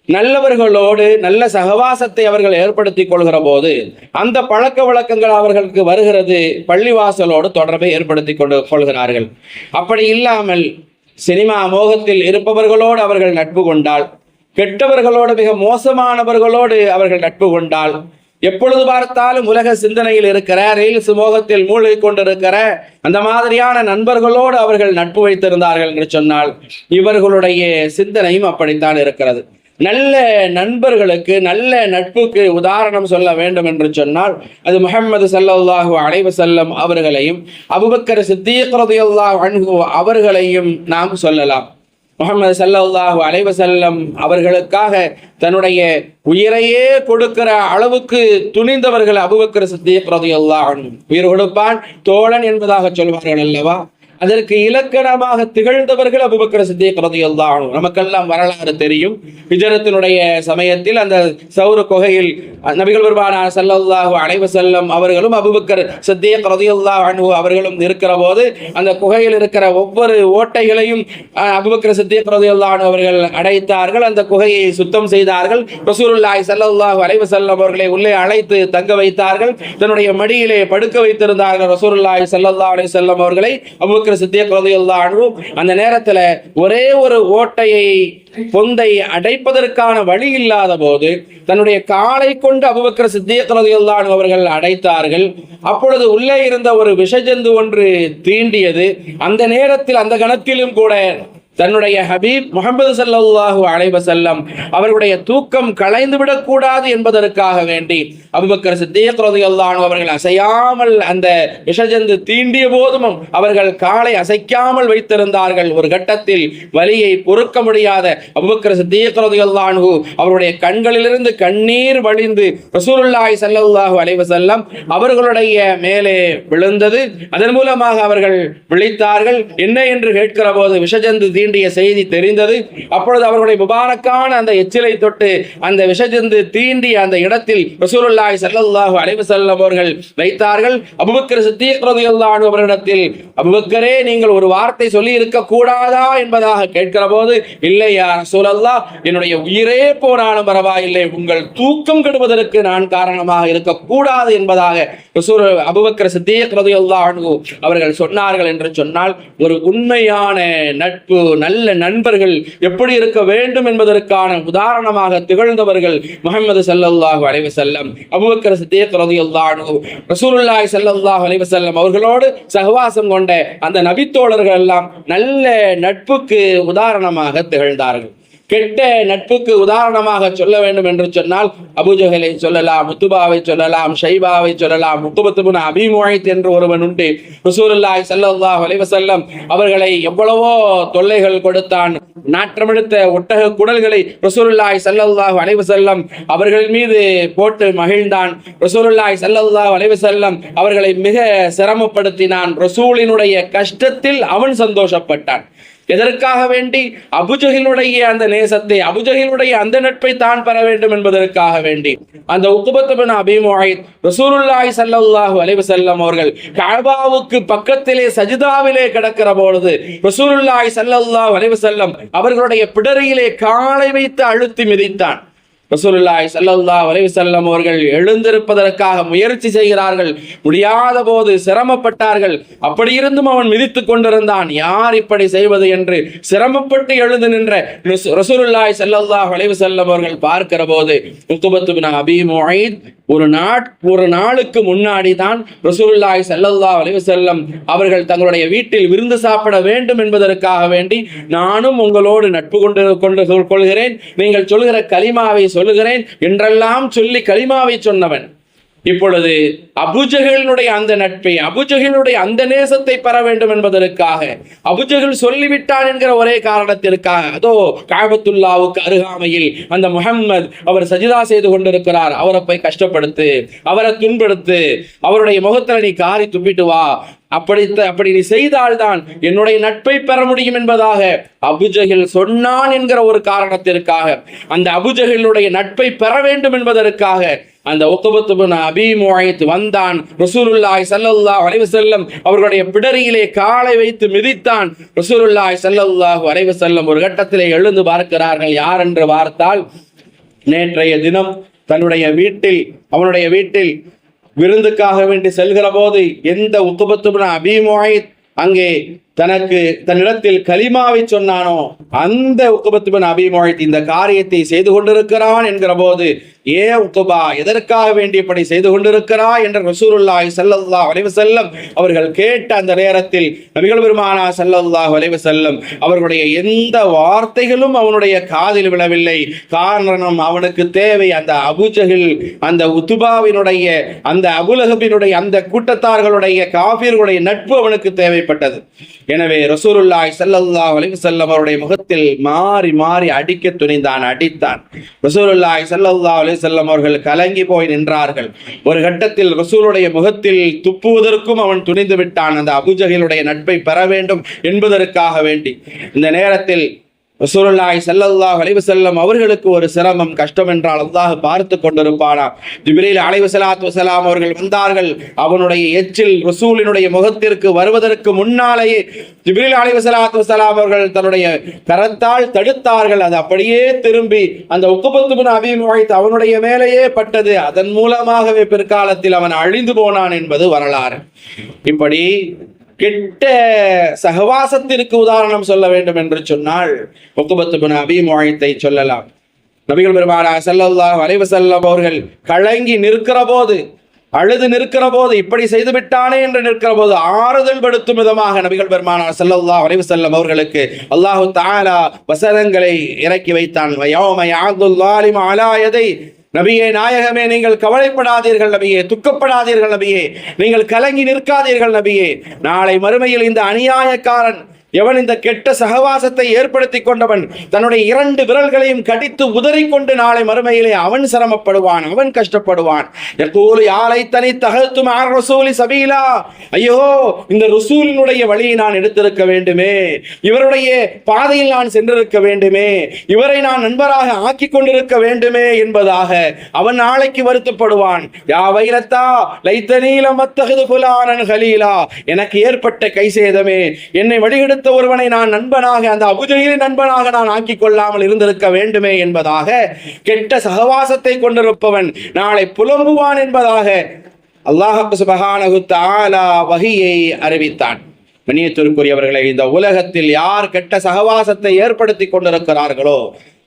நல்லவர்களோடு நல்ல சகவாசத்தை அவர்கள் ஏற்படுத்தி கொள்கிற போது அந்த பழக்க வழக்கங்கள் அவர்களுக்கு வருகிறது, பள்ளிவாசலோடு தொடர்பை ஏற்படுத்தி கொள்கிறார்கள். அப்படி இல்லாமல் சினிமா மோகத்தில் இருப்பவர்களோடு அவர்கள் நட்பு கொண்டால், கெட்டவர்களோடு மிக மோசமானவர்களோடு அவர்கள் நட்பு கொண்டால், எப்பொழுது பார்த்தாலும் உலக சிந்தனையில் இருக்கிற ரீல்ஸ் மோகத்தில் மூழ்கி கொண்டிருக்கிற அந்த மாதிரியான நண்பர்களோடு அவர்கள் நட்பு வைத்திருந்தார்கள் என்று சொன்னால் இவர்களுடைய சிந்தனையும் அப்படித்தான் இருக்கிறது. நல்ல நண்பர்களுக்கு நல்ல நட்புக்கு உதாரணம் சொல்ல வேண்டும் என்று சொன்னால் அது முஹம்மது ஸல்லல்லாஹு அலைஹி வஸல்லம் அவர்களையும் அபூபக்கர் சித்தீக் ரலியல்லாஹு அன்ஹு அவர்களையும் நாம் சொல்லலாம். முஹம்மது ஸல்லல்லாஹு அலைஹி வஸல்லம் அவர்களுக்காக தன்னுடைய உயிரையே கொடுக்கிற அளவுக்கு துணிந்தவர்கள் அபூபக்கர் சித்தீக் ரலியல்லாஹு அன்ஹு. உயிர் கொடுப்பான் தோழன் என்பதாக சொல்வார்கள் அல்லவா, அதற்கு இலக்கணமாக திகழ்ந்தவர்கள் அபூபக்கர் சித்தீக் ரலியல்லாஹு அன்ஹு. நமக்கெல்லாம் வரலாறு தெரியும். ஹிஜ்ரத்தினுடைய சமயத்தில் அந்த சௌர் குகையில் நபிகள் பெருமானார் ஸல்லல்லாஹு அலைஹி வஸல்லம் அவர்களும் அபூபக்கர் சித்தீக் ரலியல்லாஹு அன்ஹு அவர்களும் இருக்கிற போது அந்த குகையில் இருக்கிற ஒவ்வொரு ஓட்டைகளையும் அபூபக்கர் சித்தீக் ரலியல்லாஹு அன்ஹு அவர்கள் அடைத்தார்கள். அந்த குகையை சுத்தம் செய்தார்கள். ரசூலுல்லாஹி ஸல்லல்லாஹு அலைஹி வஸல்லம் அவர்களை உள்ளே அழைத்து தங்க வைத்தார்கள். தன்னுடைய மடியிலே படுக்க வைத்திருந்தார்கள். ரசூலுல்லாஹி ஸல்லல்லாஹு அலைஹி வஸல்லம் அவர்களை அபூபக்கர் அபூபக்கர் சித்திக் ரலியல்லாஹு அன்ஹு அந்த நேரத்தில் ஒரே ஒரு ஓட்டையை பொந்தை அடைப்பதற்கான வழி இல்லாத போது தன்னுடைய காலை கொண்டு அபூபக்கர் சித்திக் ரலியல்லாஹு அன்ஹு அவர்கள் அடைத்தார்கள். அப்பொழுது உள்ளே இருந்த ஒரு விஷஜந்து ஒன்று தீண்டியது. அந்த நேரத்தில் அந்த கணத்திலும் கூட தன்னுடைய ஹபீப் முஹம்மது ஸல்லல்லாஹு அலைஹி வஸல்லம் அவர்களுடைய தூக்கம் கலைந்து விடக்கூடாது என்பதற்காக வேண்டி அபூபக்கர் சித்திக் ரலியல்லாஹு அன்ஹு அவர்கள் அசையாமல் அந்த விஷஜந்து தீண்டிய போதும் அவர்கள் காலை அசைக்காமல் வைத்திருந்தார்கள். ஒரு கட்டத்தில் வலியை பொறுக்க முடியாத அபூபக்கர் சித்திக் ரலியல்லாஹு அன்ஹு அவருடைய கண்களிலிருந்து கண்ணீர் வழிந்து ரசூலுல்லாஹி ஸல்லல்லாஹு அலைஹி வஸல்லம் அவர்களுடைய மேலே விழுந்தது. அதன் மூலமாக அவர்கள் விழித்தார்கள். என்ன என்று கேட்கிற போது விஷஜந்து தீண்டிய செய்தி தெரிந்தது. அப்பொழுது அவர்களுடைய முபாரக்கான அந்த எச்சிலை தொட்டு அந்த விஷஜந்து தீண்டிய அந்த இடத்தில் ரசூலுல்லாஹி ஸல்லல்லாஹு அலைஹி வஸல்லம் அவர்கள் வைத்தார்கள். அபூபக்கர் சித்திக் ரலியல்லாஹு அன்ஹு அவரிடத்தில், அபூபக்கரே, நீங்கள் ஒரு வார்த்தை சொல்லி இருக்க கூடாதா என்பதாக கேட்கிற போது, இல்லையா ரசூலல்லாஹ், என்னுடைய உயிரே போனாலும் பரவாயில்லை, உங்கள் தூக்கம் கெடுவதற்கு நான் காரணமாக இருக்கக்கூடாது என்பதாக அபூபக்கர் சித்திக் ரலியல்லாஹு அன்ஹு அவர்கள் சொன்னார்கள். என்று சொன்னால், ஒரு உண்மையான நட்பு, நல்ல நண்பர்கள் எப்படி இருக்க வேண்டும் என்பதற்கான உதாரணமாக திகழ்ந்தவர்கள் முஹம்மது ஸல்லல்லாஹு அலைஹி வஸல்லம். அபூபக்கர் சித்திக் ரலியல்லாஹு அன்ஹு ரசூலுல்லாஹி ஸல்லல்லாஹு அலைஹி வஸல்லம் அவர்களோடு சகவாசம் கொண்ட அந்த நபித்தோழர்கள் எல்லாம் நல்ல நட்புக்கு உதாரணமாக திகழ்ந்தார்கள். கெட்ட நட்புக்கு உதாரணமாக சொல்ல வேண்டும் என்று சொன்னால் அபூஜஹலை சொல்லலாம், உத்பாவை சொல்லலாம், ஷைபாவை சொல்லலாம். உக்பத் இப்னு அபீ முஐத் என்று ஒருவன் உண்டு. ரசூலுல்லாஹி ஸல்லல்லாஹு அலைஹி வஸல்லம் அவர்களை எவ்வளவோ தொல்லைகள் கொடுத்தான். நாற்றமெடுத்த ஒட்டக குடல்களை ரசூலுல்லாஹி ஸல்லல்லாஹு அலைஹி வஸல்லம் அவர்கள் மீது போட்டு மகிழ்ந்தான். ரசூலுல்லாஹி ஸல்லல்லாஹு அலைஹி வஸல்லம் அவர்களை மிக சிரமப்படுத்தினான். ரசூலினுடைய கஷ்டத்தில் அவன் சந்தோஷப்பட்டான். எதற்காக வேண்டி? அபூஜஹலுடைய அந்த நேசத்தை, அபூஜஹலுடைய அந்த நட்பை தான் பெற வேண்டும் என்பதற்காக வேண்டி அந்த உக்பத் இப்னு அபீ முஐத் ரசூலுல்லாஹி ஸல்லல்லாஹு அலைஹி வஸல்லம் அவர்கள் கஅபாவுக்கு பக்கத்திலே சஜிதாவிலே கிடக்கிற பொழுது ரசூலுல்லாஹி ஸல்லல்லாஹு அலைஹி வஸல்லம் அவர்களுடைய பிடரியிலே காலை வைத்து அழுத்தி மிதித்தான். ரசூலுல்லாஹி ஸல்லல்லாஹு அலைஹி வஸல்லம் அவர்கள் எழுந்திருப்பதற்காக முயற்சி செய்கிறார்கள். முடியாத போது சிரமப்பட்டார்கள். அப்படி இருந்தும் அவன் மிதித்துக் கொண்டிருந்தான். யார் இப்படி செய்வது என்று சிரமப்பட்டு எழுந்து நின்ற ரசூலுல்லாஹி ஸல்லல்லாஹு அலைஹி வஸல்லம் அவர்கள் பார்க்கிற போது உக்பத் இப்னு அபீ முஐத் ஒரு நாளுக்கு முன்னாடி தான் ரசூலுல்லாஹி ஸல்லல்லாஹு அலைஹி வஸல்லம் அவர்கள் தங்களுடைய வீட்டில் விருந்து சாப்பிட வேண்டும் என்பதற்காக வேண்டி, நானும் உங்களோடு நட்பு கொண்டு கொள்கிறேன், நீங்கள் சொல்கிற கலிமாவை சொல்லுகிறேன் என்றெல்லாம் சொல்லி கலிமாவை சொன்னவன் இப்பொழுது அபூஜஹலுடைய அந்த நட்பை, அபூஜஹலுடைய அந்த நேசத்தை பெற வேண்டும் என்பதற்காக, அபூஜஹல் சொல்லிவிட்டான் என்கிற ஒரே காரணத்திற்காக, அதோ கஅபத்துல்லாவுக்கு அருகாமையில் அந்த முஹம்மது அவர் சஜிதா செய்து கொண்டிருக்கிறார், அவரை போய் கஷ்டப்படுத்து, அவரை துன்படுத்து, அவருடைய முகத்தில் நீ காரி துப்பிட்டு வா, அப்படி நீ செய்தால்தான் என்னுடைய நட்பை பெற முடியும் என்பதாக அபூஜஹல் சொன்னான் என்கிற ஒரு காரணத்திற்காக, அந்த அபூஜஹலுடைய நட்பை பெற வேண்டும் என்பதற்காக அந்த உக்பத் இப்னு அபீ முஐத் வந்தான். ரசூலுல்லாஹி ஸல்லல்லாஹு அலைஹி வஸல்லம் அவர்களுடைய பிடரியிலே காலை வைத்து மிதித்தான். ரசூலுல்லாஹி ஸல்லல்லாஹு அலைஹி வஸல்லம் ஒரு கட்டத்திலே எழுந்து பார்க்கிறார்கள். யார் என்று பார்த்தால், நேற்றைய தினம் அவனுடைய வீட்டில் விருந்துக்காக வேண்டி செல்கிற போது எந்த உக்பத் இப்னு அபீ முஐத் அங்கே தன்னிடத்தில் கலிமாவை சொன்னானோ அந்த உக்பத் இப்னு அபீ முஐத் இந்த காரியத்தை செய்து கொண்டிருக்கிறான் என்கிற போது, ஏ உக்பா, எதற்காக வேண்டியபடி செய்து கொண்டிருக்கிறாய் என்று ரசூலுல்லாஹி ஸல்லல்லாஹு அலைஹி வஸல்லம் அவர்கள் கேட்ட அந்த நேரத்தில் நபிகள் பெருமானார் ஸல்லல்லாஹு அலைஹி வஸல்லம் அவர்களுடைய எந்த வார்த்தைகளும் அவனுடைய காதில் விழவில்லை. காரணம், அவனுக்கு தேவை அந்த அபூஜஹல், அந்த உத்பாவினுடைய, அந்த அபூலஹபினுடைய, அந்த கூட்டத்தார்களுடைய, காஃபிர்களுடைய நட்பு அவனுக்கு தேவைப்பட்டது. எனவே ரசூலுல்லாஹி ஸல்லல்லாஹு அலைஹி வஸல்லம் அவருடைய முகத்தில் மாறி மாறி அடிக்க துணிந்தான், அடித்தான். ரசூலுல்லாஹி ஸல்லல்லாஹு அலைஹி வஸல்லம் அவர்கள் கலங்கி போய் நின்றார்கள். ஒரு கட்டத்தில் ரசூலுடைய முகத்தில் துப்புவதற்கும் அவன் துணிந்து விட்டான், அந்த அபூஜஹலுடைய நட்பை பெற வேண்டும் என்பதற்காக வேண்டி. இந்த நேரத்தில் ரசூலுல்லாஹி ஸல்லல்லாஹு அலைஹி வஸல்லம் அவர்களுக்கு ஒரு சிரமம், கஷ்டம் என்றால் அல்லாஹ் பார்த்து கொண்டிருப்பானா. ஜிப்ரீல் அலைஹிஸ்ஸலாத்து வஸலாம் அவர்கள் வந்தார்கள். அவனுடைய எச்சில் ரசூலினுடைய முகத்திற்கு வருவதற்கு முன்னாலேயே ஜிப்ரீல் அலைஹிஸ்ஸலாத்து வஸலாம் அவர்கள் தன்னுடைய கரத்தால் தடுத்தார்கள். அது அப்படியே திரும்பி அந்த உக்பத் இப்னு அபீ முஐத் அவனுடைய மேலேயே பட்டது. அதன் மூலமாகவே பிற்காலத்தில் அவன் அழிந்து போனான் என்பது வரலாறு. இப்படி கெட்ட சகவாசத்திற்கு உதாரணம் சொல்ல வேண்டும் என்று சொன்னால் உக்பத் இப்னு அபீ முஅய்த்தை சொல்லலாம். நபிகள் பெருமானார் ஸல்லல்லாஹு அலைஹி வஸல்லம் அவர்கள் கலங்கி நிற்கிற போது, அழுது நிற்கிற போது, இப்படி செய்து விட்டானே என்று நிற்கிற போது ஆறுதல் படுத்தும் விதமாக நபிகள் பெருமானார் ஸல்லல்லாஹு அலைஹி வஸல்லம் அவர்களுக்கு அல்லாஹு தஆலா வசனங்களை இறக்கி வைத்தான். யௌம யஅதுல் ஸாலிமு அலா யதை, நபியே நாயகமே, நீங்கள் கவலைப்படாதீர்கள் நபியே, துக்கப்படாதீர்கள் நபியே, நீங்கள் கலங்கி நிற்காதீர்கள் நபியே. நாளை மறுமையில் இந்த அநியாயக்காரன், எவன் இந்த கெட்ட சகவாசத்தை ஏற்படுத்தி கொண்டவன், தன்னுடைய 2 விரல்களையும் கடித்து உதறிக்கொண்டு நாளை மறுமையிலே அவன் சிரமப்படுவான், அவன் கஷ்டப்படுவான். யகூலு யா லைத்தனி தஹல்து மஅ ரசூலி சபீலா, ஐயோ இந்த ரசூலினுடைய வழியை நான் எடுத்திருக்க வேண்டுமே, இவருடைய பாதையில் நான் சென்றிருக்க வேண்டுமே, இவரை நான் நண்பராக ஆக்கி கொண்டிருக்க வேண்டுமே என்பதாக அவன் நாளைக்கு வருத்தப்படுவான். யா வைலத்தா லைத்தனி லம் அத்தஹது ஃபுலானன் கலீலா, எனக்கு ஏற்பட்ட கைசேதமே, என்னை வழிகெடுத்த ஒருவனை நான் நண்பனாக, அந்த அபூஜஹிலின் நண்பனாக நான் ஆக்கிக் கொள்ளாமல் இருந்திருக்க வேண்டுமே என்பதாக கெட்ட சகவாசத்தை கொண்டிருப்பவன் நாளை புலம்புவான் என்பதாக அல்லாஹ் சுப்ஹானஹு தஆலா வஹியை அறிவித்தான். கண்ணியத்திற்குரியவர்களே, இந்த உலகத்தில் யார் கெட்ட சகவாசத்தை ஏற்படுத்தி கொண்டிருக்கிறார்களோ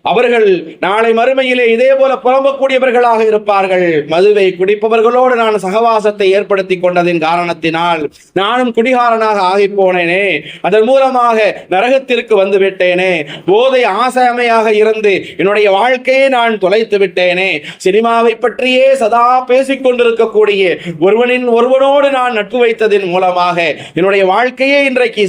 அவர்கள் நாளை மறுமையிலே இதே போல புலம்பக்கூடியவர்களாக இருப்பார்கள். மதுவை குடிப்பவர்களோடு நான் சகவாசத்தை ஏற்படுத்தி கொண்டதின் காரணத்தினால் நானும் குடிகாரனாக ஆகி போனேனே, அதன் மூலமாக நரகத்திற்கு வந்து விட்டேனே, போதை ஆசாமையாக இருந்து என்னுடைய வாழ்க்கையை நான் தொலைத்து விட்டேனே, சினிமாவை பற்றியே சதா பேசிக் கொண்டிருக்கக்கூடிய ஒருவனோடு நான் நட்பு வைத்ததின் மூலமாக என்னுடைய வாழ்க்கையே இன்றைக்கு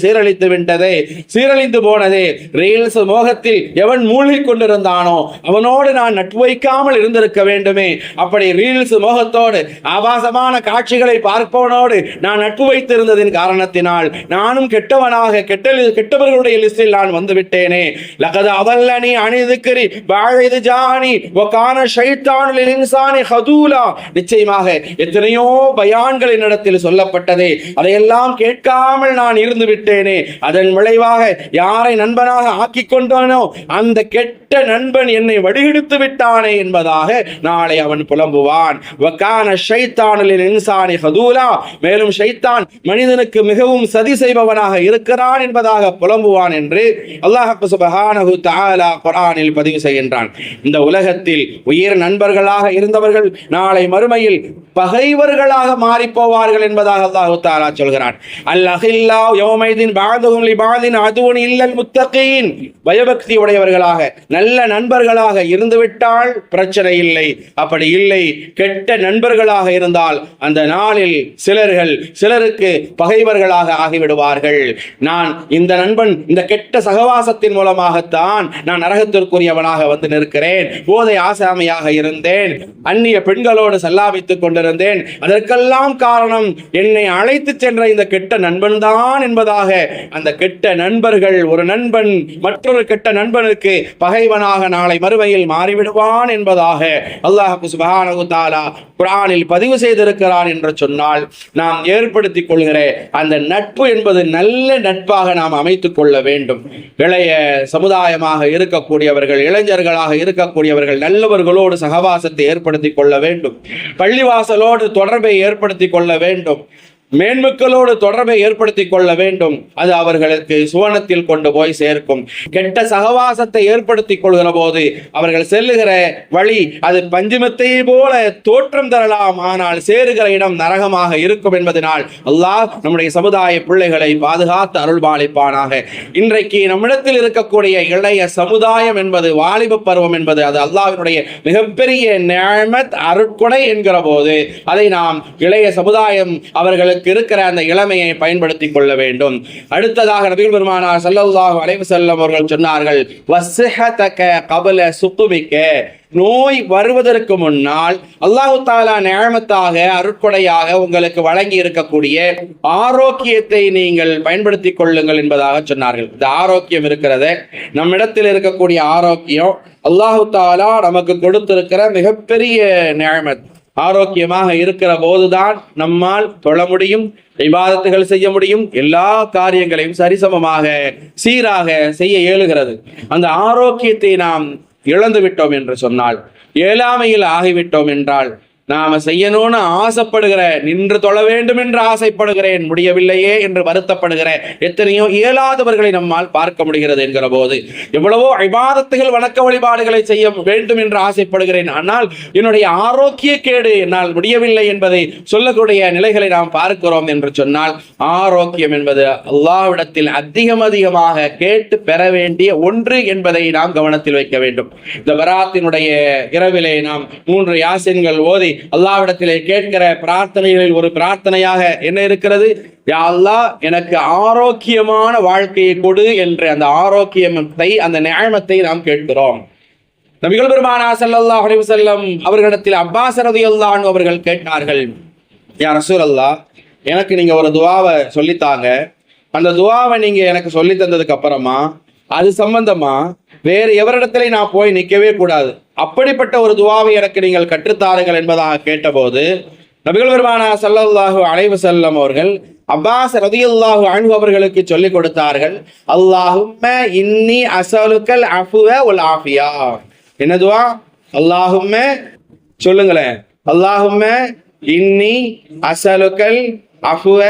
சீரழிந்து போனதே. ரீல்ஸ் மோகத்தில் எவன் மூழ்கி கொண்டு இருந்தானோ அவனோடு நான் நட்பு வைக்காமல் இருந்திருக்க வேண்டுமே. அப்படி ரீல்ஸ் மோகத்தோடு ஆபாசமான காட்சிகளை பார்ப்பவனோடு நான் நட்பு வைத்திருந்ததின் காரணத்தினால் நானும் கெட்டவனாக கெட்டவர்களுடைய லிஸ்டில் நான் வந்து விட்டேனே. லகத் அதல்லனி அனி ذிக்ரி பஅத ஜானி வகான ஷைத்தானு லில் இன்சானி ஹதூலா, நிச்சயமாக எத்தனையோ பயான்கள் என்னிடத்தில் சொல்லப்பட்டதே, அதையெல்லாம் கேட்காமல் நான் இருந்து விட்டேனே. அதன் விளைவாக யாரை நண்பனாக ஆக்கிக் கொண்டானோ அந்த கெட்ட நண்பன் என்னை வடிகெடுத்து விட்டானே என்பதாக நாளை அவன் புலம்புவான். வகான ஷைத்தானு லில் இன்சானி ஹதூலா, மேலும் ஷைத்தான் மனிதனுக்கு மிகவும் சதி செய்பவனாக இருக்கிறான் என்பதாக புலம்புவான் என்று அல்லாஹ் சுப்ஹானஹு தஆலா குர்ஆனில் பதிவு செய்கின்றான். இந்த உலகத்தில் உயிர் நண்பர்களாக இருந்தவர்கள் நாளை மறுமையில் பகைவர்களாக மாறி போவார்கள் என்பதாக அல்லாஹ் தஆலா சொல்கிறான். அல் அஹில்லா யௌமைதின் பஅதுஹும் லிபஅதின் அதுன் இல்லல் முத்தகீன், பயபக்தி உடையவர்களாக நல்ல நண்பர்களாக இருந்துவிட்டால் பிரச்சனை இல்லை. அப்படி இல்லை, கெட்ட நண்பர்களாக இருந்தால் அந்த நாளில் சிலருக்கு பகைவர்களாக ஆகிவிடுவார்கள். நான் இந்த நண்பன், இந்த கெட்ட சகவாசத்தின் மூலமாகத்தான் நான் நரகத்திற்குரியவனாக வந்து நிற்கிறேன், போதை ஆசாமியாக இருந்தேன், அந்நிய பெண்களோடு சல்லாபித்துக் கொண்டிருந்தேன், அதற்கெல்லாம் காரணம் என்னை அழைத்து சென்ற இந்த கெட்ட நண்பன் தான் என்பதாக அந்த கெட்ட நண்பர்கள், ஒரு நண்பன் மற்றொரு கெட்ட நண்பனுக்கு பகைவனாக நாளை மறுமையில் மாறிவிடுவான் என்பதாக அல்லாஹ் சுப்ஹானஹு தஆலா குர்ஆனில் பதிவு செய்திருக்கிறான் என்று சொன்னால், நாம் ஏற்படுத்திக் கொள்கிற அந்த நட்பு என்பது நல்ல நட்பாக நாம் அமைத்துக் கொள்ள வேண்டும். இளைய சமுதாயமாக இருக்கக்கூடியவர்கள், இளைஞர்களாக இருக்கக்கூடியவர்கள் நல்லவர்களோடு சகவாசத்தை ஏற்படுத்திக் கொள்ள வேண்டும். பள்ளிவாசலோடு தொடர்பை ஏற்படுத்திக் கொள்ள வேண்டும். மேன்மக்களோடு தொடர்பை ஏற்படுத்திக் கொள்ள வேண்டும். அது அவர்களுக்கு சுவனத்தில் கொண்டு போய் சேர்க்கும். கெட்ட சகவாசத்தை ஏற்படுத்திக் கொள்கிற போது அவர்கள் செல்லுகிற வழி அது பஞ்சுமத்தை போல தோற்றம் தரலாம், ஆனால் சேருகிற இடம் நரகமாக இருக்கும் என்பதனால் அல்லாஹ் நம்முடைய சமுதாய பிள்ளைகளை பாதுகாத்து அருள்பாலிப்பானாக. இன்றைக்கு நம்மிடத்தில் இருக்கக்கூடிய இளைய சமுதாயம் என்பது, வாலிப பருவம் என்பது, அது அல்லாஹ்வினுடைய மிகப்பெரிய நிஅமத், அருட்கொடை என்கிற போது அதை நாம் இளைய சமுதாயம் அவர்களுக்கு இருக்கிற அந்த இளமையை பயன்படுத்திக் கொள்ள வேண்டும். அடுத்ததாக நபிகள் பெருமானார் ஸல்லல்லாஹு அலைஹி வஸல்லம் அவர்கள் சொன்னார்கள், வஸ்ஹதக கப்ல சுக்மிக, நோய் வருவதற்கு முன்னால் அல்லாஹு தஆலா நிஅமத்தாக, அருட்கொடையாக உங்களுக்கு வழங்கி இருக்கக்கூடிய ஆரோக்கியத்தை நீங்கள் பயன்படுத்திக் கொள்ளுங்கள் என்பதாக சொன்னார்கள். இந்த ஆரோக்கியம் இருக்கிறது, நம்மிடத்தில் இருக்கக்கூடிய ஆரோக்கியம் அல்லாஹு தஆலா நமக்கு கொடுத்திருக்கிற மிகப்பெரிய நிஅமத். ஆரோக்கியமாக இருக்கிற போதுதான் நம்மால் தொழ முடியும், இபாதத்துகள் செய்ய முடியும், எல்லா காரியங்களையும் சரிசமமாக சீராக செய்ய இயலுகிறது. அந்த ஆரோக்கியத்தை நாம் இழந்து விட்டோம் என்று சொன்னால், இயலாமையில் ஆகிவிட்டோம் என்றால் நாம செய்யணும்னு ஆசைப்படுகிற, நின்று தொழ வேண்டும் என்று ஆசைப்படுகிறேன், முடியவில்லையே என்று வருத்தப்படுகிற எத்தனையோ இயலாதவர்களை நம்மால் பார்க்க முடிகிறது என்கிற போது, எவ்வளவோ இபாதத்துகள் வணக்க வழிபாடுகளை செய்ய வேண்டும் என்று ஆசைப்படுகிறேன், ஆனால் என்னுடைய ஆரோக்கிய கேடு என்னால் முடியவில்லை என்பதை சொல்லக்கூடிய நிலைகளை நாம் பார்க்கிறோம் என்று சொன்னால், ஆரோக்கியம் என்பது அல்லாஹ்விடத்தில் அதிகமாக கேட்டு பெற வேண்டிய ஒன்று என்பதை நாம் கவனத்தில் வைக்க வேண்டும். இந்த பராத்தினுடைய இரவிலே நாம் 3 யாசீன்கள் ஓதி அல்லாஹ்விடத்திலே கேட்கிற பிரார்த்தனைகளில் ஒரு பிரார்த்தனையாக என்ன இருக்கிறது? யா அல்லாஹ், எனக்கு ஆரோக்கியமான வாழ்க்கையை கொடு என்ற அந்த ஆரோக்கியத்தை, அந்த நியமத்தை நாம் கேட்கிறோம். நபிகள் பெருமானார் ஸல்லல்லாஹு அலைஹி வஸல்லம் அவர்களிடத்தில் அப்பாஸ் ரலியல்லாஹு அன்ஹு அவர்கள் கேட்டார்கள், யா ரசூலல்லாஹ், எனக்கு நீங்க ஒரு துஆவை சொல்லித்தாங்க. அந்த துஆவை நீங்க எனக்கு சொல்லி தந்ததுக்கு அப்புறமா அது சம்பந்தமா வேறு எவரிடத்திலே நான் போய் நிற்கவே கூடாது, அப்படிப்பட்ட ஒரு துஆவை எனக்கு நீங்கள் கற்றுத்தாருங்கள் என்பதாக கேட்டபோது, நபிகள் பெருமானார் ஸல்லல்லாஹு அலைஹி வஸல்லம் அவர்கள் அப்பாஸ் ரலியல்லாஹு அன்ஹு அவர்களுக்கு சொல்லிக் கொடுத்தார்கள், அல்லாஹும்ம இன்னி அஸலுக்கல் அஃப்வ வல் ஆஃபியா. என்ன துஆ? அல்லாஹும்ம, சொல்லுங்களேன், அல்லாஹும்ம இன்னி அஸலுக்கல் அஃப்வ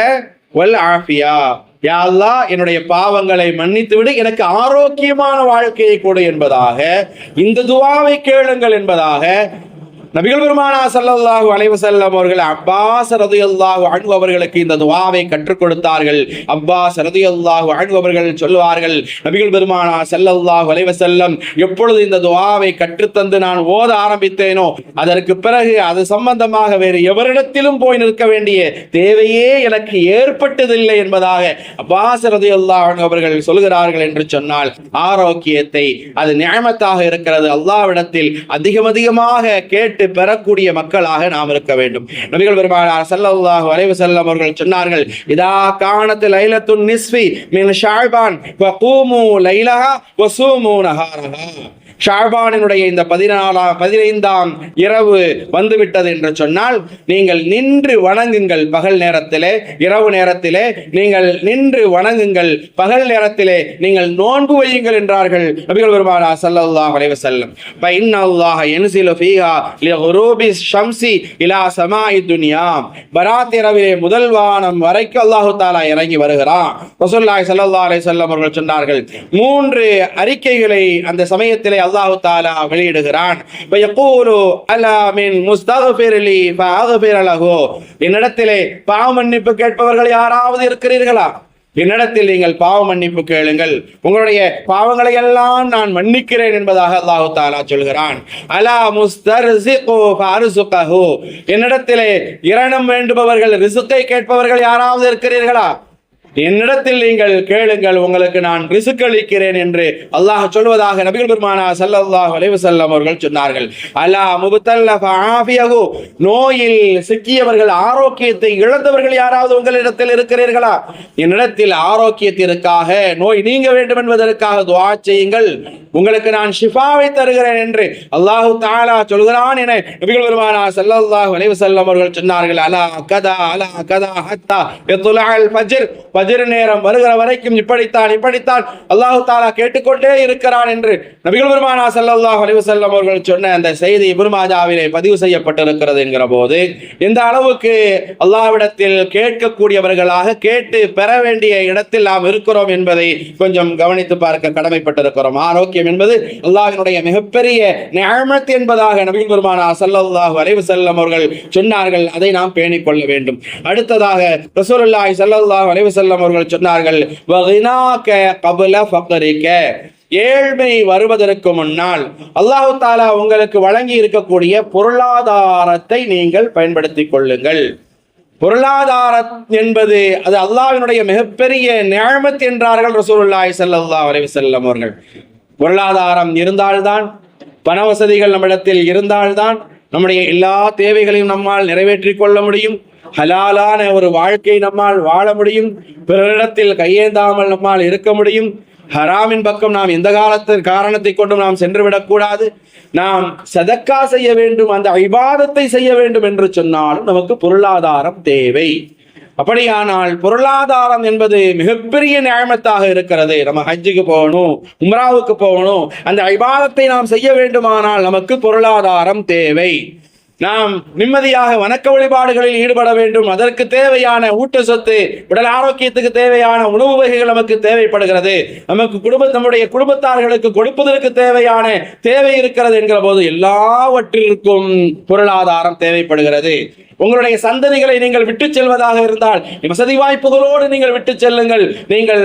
வல் ஆஃபியா. யா அல்லாஹ், என்னுடைய பாவங்களை மன்னித்து விடு, எனக்கு ஆரோக்கியமான வாழ்க்கையை கொடு என்பதாக இந்த துஆவை கேளுங்கள் என்பதாக நபிகள் பெருமானார் ஸல்லல்லாஹு அலைஹி வஸல்லம் அவர்கள் அப்பாஸ் ரலியல்லாஹு அன்ஹு அவர்களுக்கு இந்த துஆவை கற்றுக் கொடுத்தார்கள். அப்பாஸ் ரலியல்லாஹு அன்ஹு அவர்கள் சொல்வார்கள், நபிகள் பெருமானார் ஸல்லல்லாஹு அலைஹி வஸல்லம் எப்பொழுது இந்த துஆவை கற்றுத்தந்து நான் ஓத ஆரம்பித்தேனோ, அதற்கு பிறகு அது சம்பந்தமாக வேறு எவரிடத்திலும் போய் நிற்க வேண்டிய தேவையே எனக்கு ஏற்பட்டதில்லை என்பதாக அப்பாஸ் ரலியல்லாஹு அன்ஹு அவர்கள் சொல்கிறார்கள் என்று சொன்னால், ஆரோக்கியத்தை அது நியமத்தாக இருக்கிறது. அல்லாஹ்விடத்தில் அதிகமாக கேட்டு பெறக்கூடிய மக்களாக நாம் இருக்க வேண்டும். நபிகள் பெருமானார் ஸல்லல்லாஹு அலைஹி வஸல்லம் அவர்கள் சொன்னார்கள், இதா கானத் லைலத்துன் நிஸ்ஃபி மின் ஷஅபான் ஃபகூமு லைலஹா வஸூமு நஹாரஹா. ஷஅபானினுடைய இந்த 15ஆம் இரவு வந்துவிட்டது என்று சொன்னால், நீங்கள் நின்று வணங்குங்கள் பகல் நேரத்திலே, இரவு நேரத்திலே நீங்கள் நின்று வணங்குங்கள், பகல் நேரத்திலே நீங்கள் நோன்பு வையுங்கள் என்றார்கள் நபிகள் பெருமானார் ஸல்லல்லாஹு அலைஹி வஸல்லம். ஃபஇன்னல்லாஹ யன்ஸிலு ஃபீஹா லிகுரூபி ஷம்ஸி இலா ஸமாஇ துன்யா. பராத் இரவிலே முதல் வானம் வரைக்கும் அல்லாஹ் தஆலா இறங்கி வருகிறான். ரசூலுல்லாஹி ஸல்லல்லாஹு அலைஹி வஸல்லம் அவர்கள் சொன்னார்கள், 3 அறிக்கைகளை அந்த சமயத்திலே அல்லாஹ் தஆலா வெளியிடுகிறான். வயகூலு அலா மின் முஸ்தக்ஃபிர் லி ஃபஅக்ஃபிர் லஹு. என்னிடத்திலே பாவ மன்னிப்பு கேட்பவர்கள் யாராவது இருக்கிறீர்களா? என்னிடத்தில் நீங்கள் பாவ மன்னிப்பு கேளுங்கள், உங்களுடைய பாவங்களை எல்லாம் நான் மன்னிக்கிறேன் என்பதாக அல்லாஹ் தஆலா சொல்கிறான். அலா முஸ்தர்ஸிகு ஃபஅர்ஸுகஹு. என்னிடத்திலே இரணம் வேண்டுபவர்கள், ரிசுக்கை கேட்பவர்கள் யாராவது இருக்கிறீர்களா? என்னிடத்தில் நீங்கள் கேளுங்கள், உங்களுக்கு நான் ரிசுக் அளிக்கிறேன் என்று அல்லாஹ் சொல்வதாக நபிகள் பெருமானார் ஸல்லல்லாஹு அலைஹி வஸல்லம் அவர்கள் சொன்னார்கள். அலா முப்தல்ல ஃபஆஃபியஹு. நோயில் சிக்கியவர்கள், ஆரோக்கியத்தை இழந்தவர்கள் யாராவது உங்களிடத்தில் இருக்கிறீர்களா? என்னிடத்தில் ஆரோக்கியத்திற்காக, நோய் நீங்க வேண்டும் என்பதற்காக துஆ செய்யுங்கள், உங்களுக்கு நான் ஷிஃபாவை தருகிறேன் என்று அல்லாஹ் தஆலா சொல்கிறான் என நபிகள் பெருமானார் ஸல்லல்லாஹு அலைஹி வஸல்லம் அவர்கள் சொன்னார்கள். அலா கதா ஹத்தா யத்லஅல் ஃபஜ்ர். ஃபஜ்ர் நேரம் வருகிற வரைக்கும் இப்படித்தான் அல்லாஹ் தஆலா கேட்டுக்கொண்டே இருக்கிறான் என்று நபிகள் பெருமானார் ஸல்லல்லாஹு அலைஹி வஸல்லம் அவர்கள் சொன்ன அந்த செய்தி இப்னு மாஜாவிலே பதிவு செய்யப்பட்டிருக்கிறது என்கிற போது, எந்த அளவுக்கு அல்லாஹ்விடத்தில் கேட்கக்கூடியவர்களாக, கேட்டு பெற வேண்டிய இடத்தில் நாம் இருக்கிறோம் என்பதை கொஞ்சம் கவனித்து பார்க்க கடமைப்பட்டிருக்கிறோம். ஆரோக்கியம் என்பது அல்லாஹ்வினுடைய மிகப்பெரிய நிஅமத் என்பதாக நபிகள் பெருமானார் ஸல்லல்லாஹு அலைஹி வஸல்லம் அவர்கள் சொன்னார்கள். அதை நாம் பேணிக் கொள்ள வேண்டும். அடுத்ததாக ரசூலுல்லாஹி ஸல்லல்லாஹு அலைஹி வஸல்லம் அவர்கள் சொன்னார்கள், வகினாக கப்ல ஃபக்ரிக. ஏழ்மை வருவதற்கு முன்னால் அல்லாஹ் தஆலா உங்களுக்கு வழங்கி இருக்கக்கூடிய பொருளாதாரத்தை நீங்கள் பயன்படுத்திக் கொள்ளுங்கள். பொருளாதாரம் என்பது அது அல்லாஹ்வினுடைய மிகப்பெரிய நிஅமத் என்றார்கள் ரசூலுல்லாஹி ஸல்லல்லாஹு அலைஹி வஸல்லம் அவர்கள். பொருளாதாரம் இருந்தால்தான், பண வசதிகள் நம்மிடத்தில் இருந்தால்தான் நம்முடைய எல்லா தேவைகளையும் நம்மால் நிறைவேற்றிக் கொள்ள முடியும். ஹலாலான ஒரு வாழ்க்கை நம்மால் வாழ முடியும். பிறரிடத்தில் கையேந்தாமல் நம்மால் இருக்க முடியும். ஹராமின் பக்கம் நாம் எந்த காரணத்தை கொண்டும் நாம் சென்று விடக்கூடாது. நாம் சதக்கா செய்ய வேண்டும், அந்த இபாதத்தை செய்ய வேண்டும் என்று சொன்னாலும் நமக்கு பொருளாதாரம் தேவை. அப்படியானால் பொருளாதாரம் என்பது மிகப்பெரிய நியமத்தாக இருக்கிறது. நம்ம ஹஜ்ஜுக்கு போகணும், உம்ராவுக்கு போகணும், அந்த இபாதத்தை நாம் செய்ய வேண்டுமானால் நமக்கு பொருளாதாரம் தேவை. நாம் நிம்மதியாக வணக்க வழிபாடுகளில் ஈடுபட வேண்டும். அதற்கு தேவையான ஊட்டச்சத்து, உடல் ஆரோக்கியத்துக்கு தேவையான உணவு வகைகள் நமக்கு தேவைப்படுகிறது. நம்முடைய குடும்பத்தார்களுக்கு கொடுப்பதற்கு தேவையான தேவை இருக்கிறது என்கிற போது எல்லாவற்றிற்கும் பொருளாதாரம் தேவைப்படுகிறது. உங்களுடைய சந்ததிகளை நீங்கள் விட்டு செல்வதாக இருந்தால் வசதி வாய்ப்புகளோடு நீங்கள் விட்டு செல்லுங்கள். நீங்கள்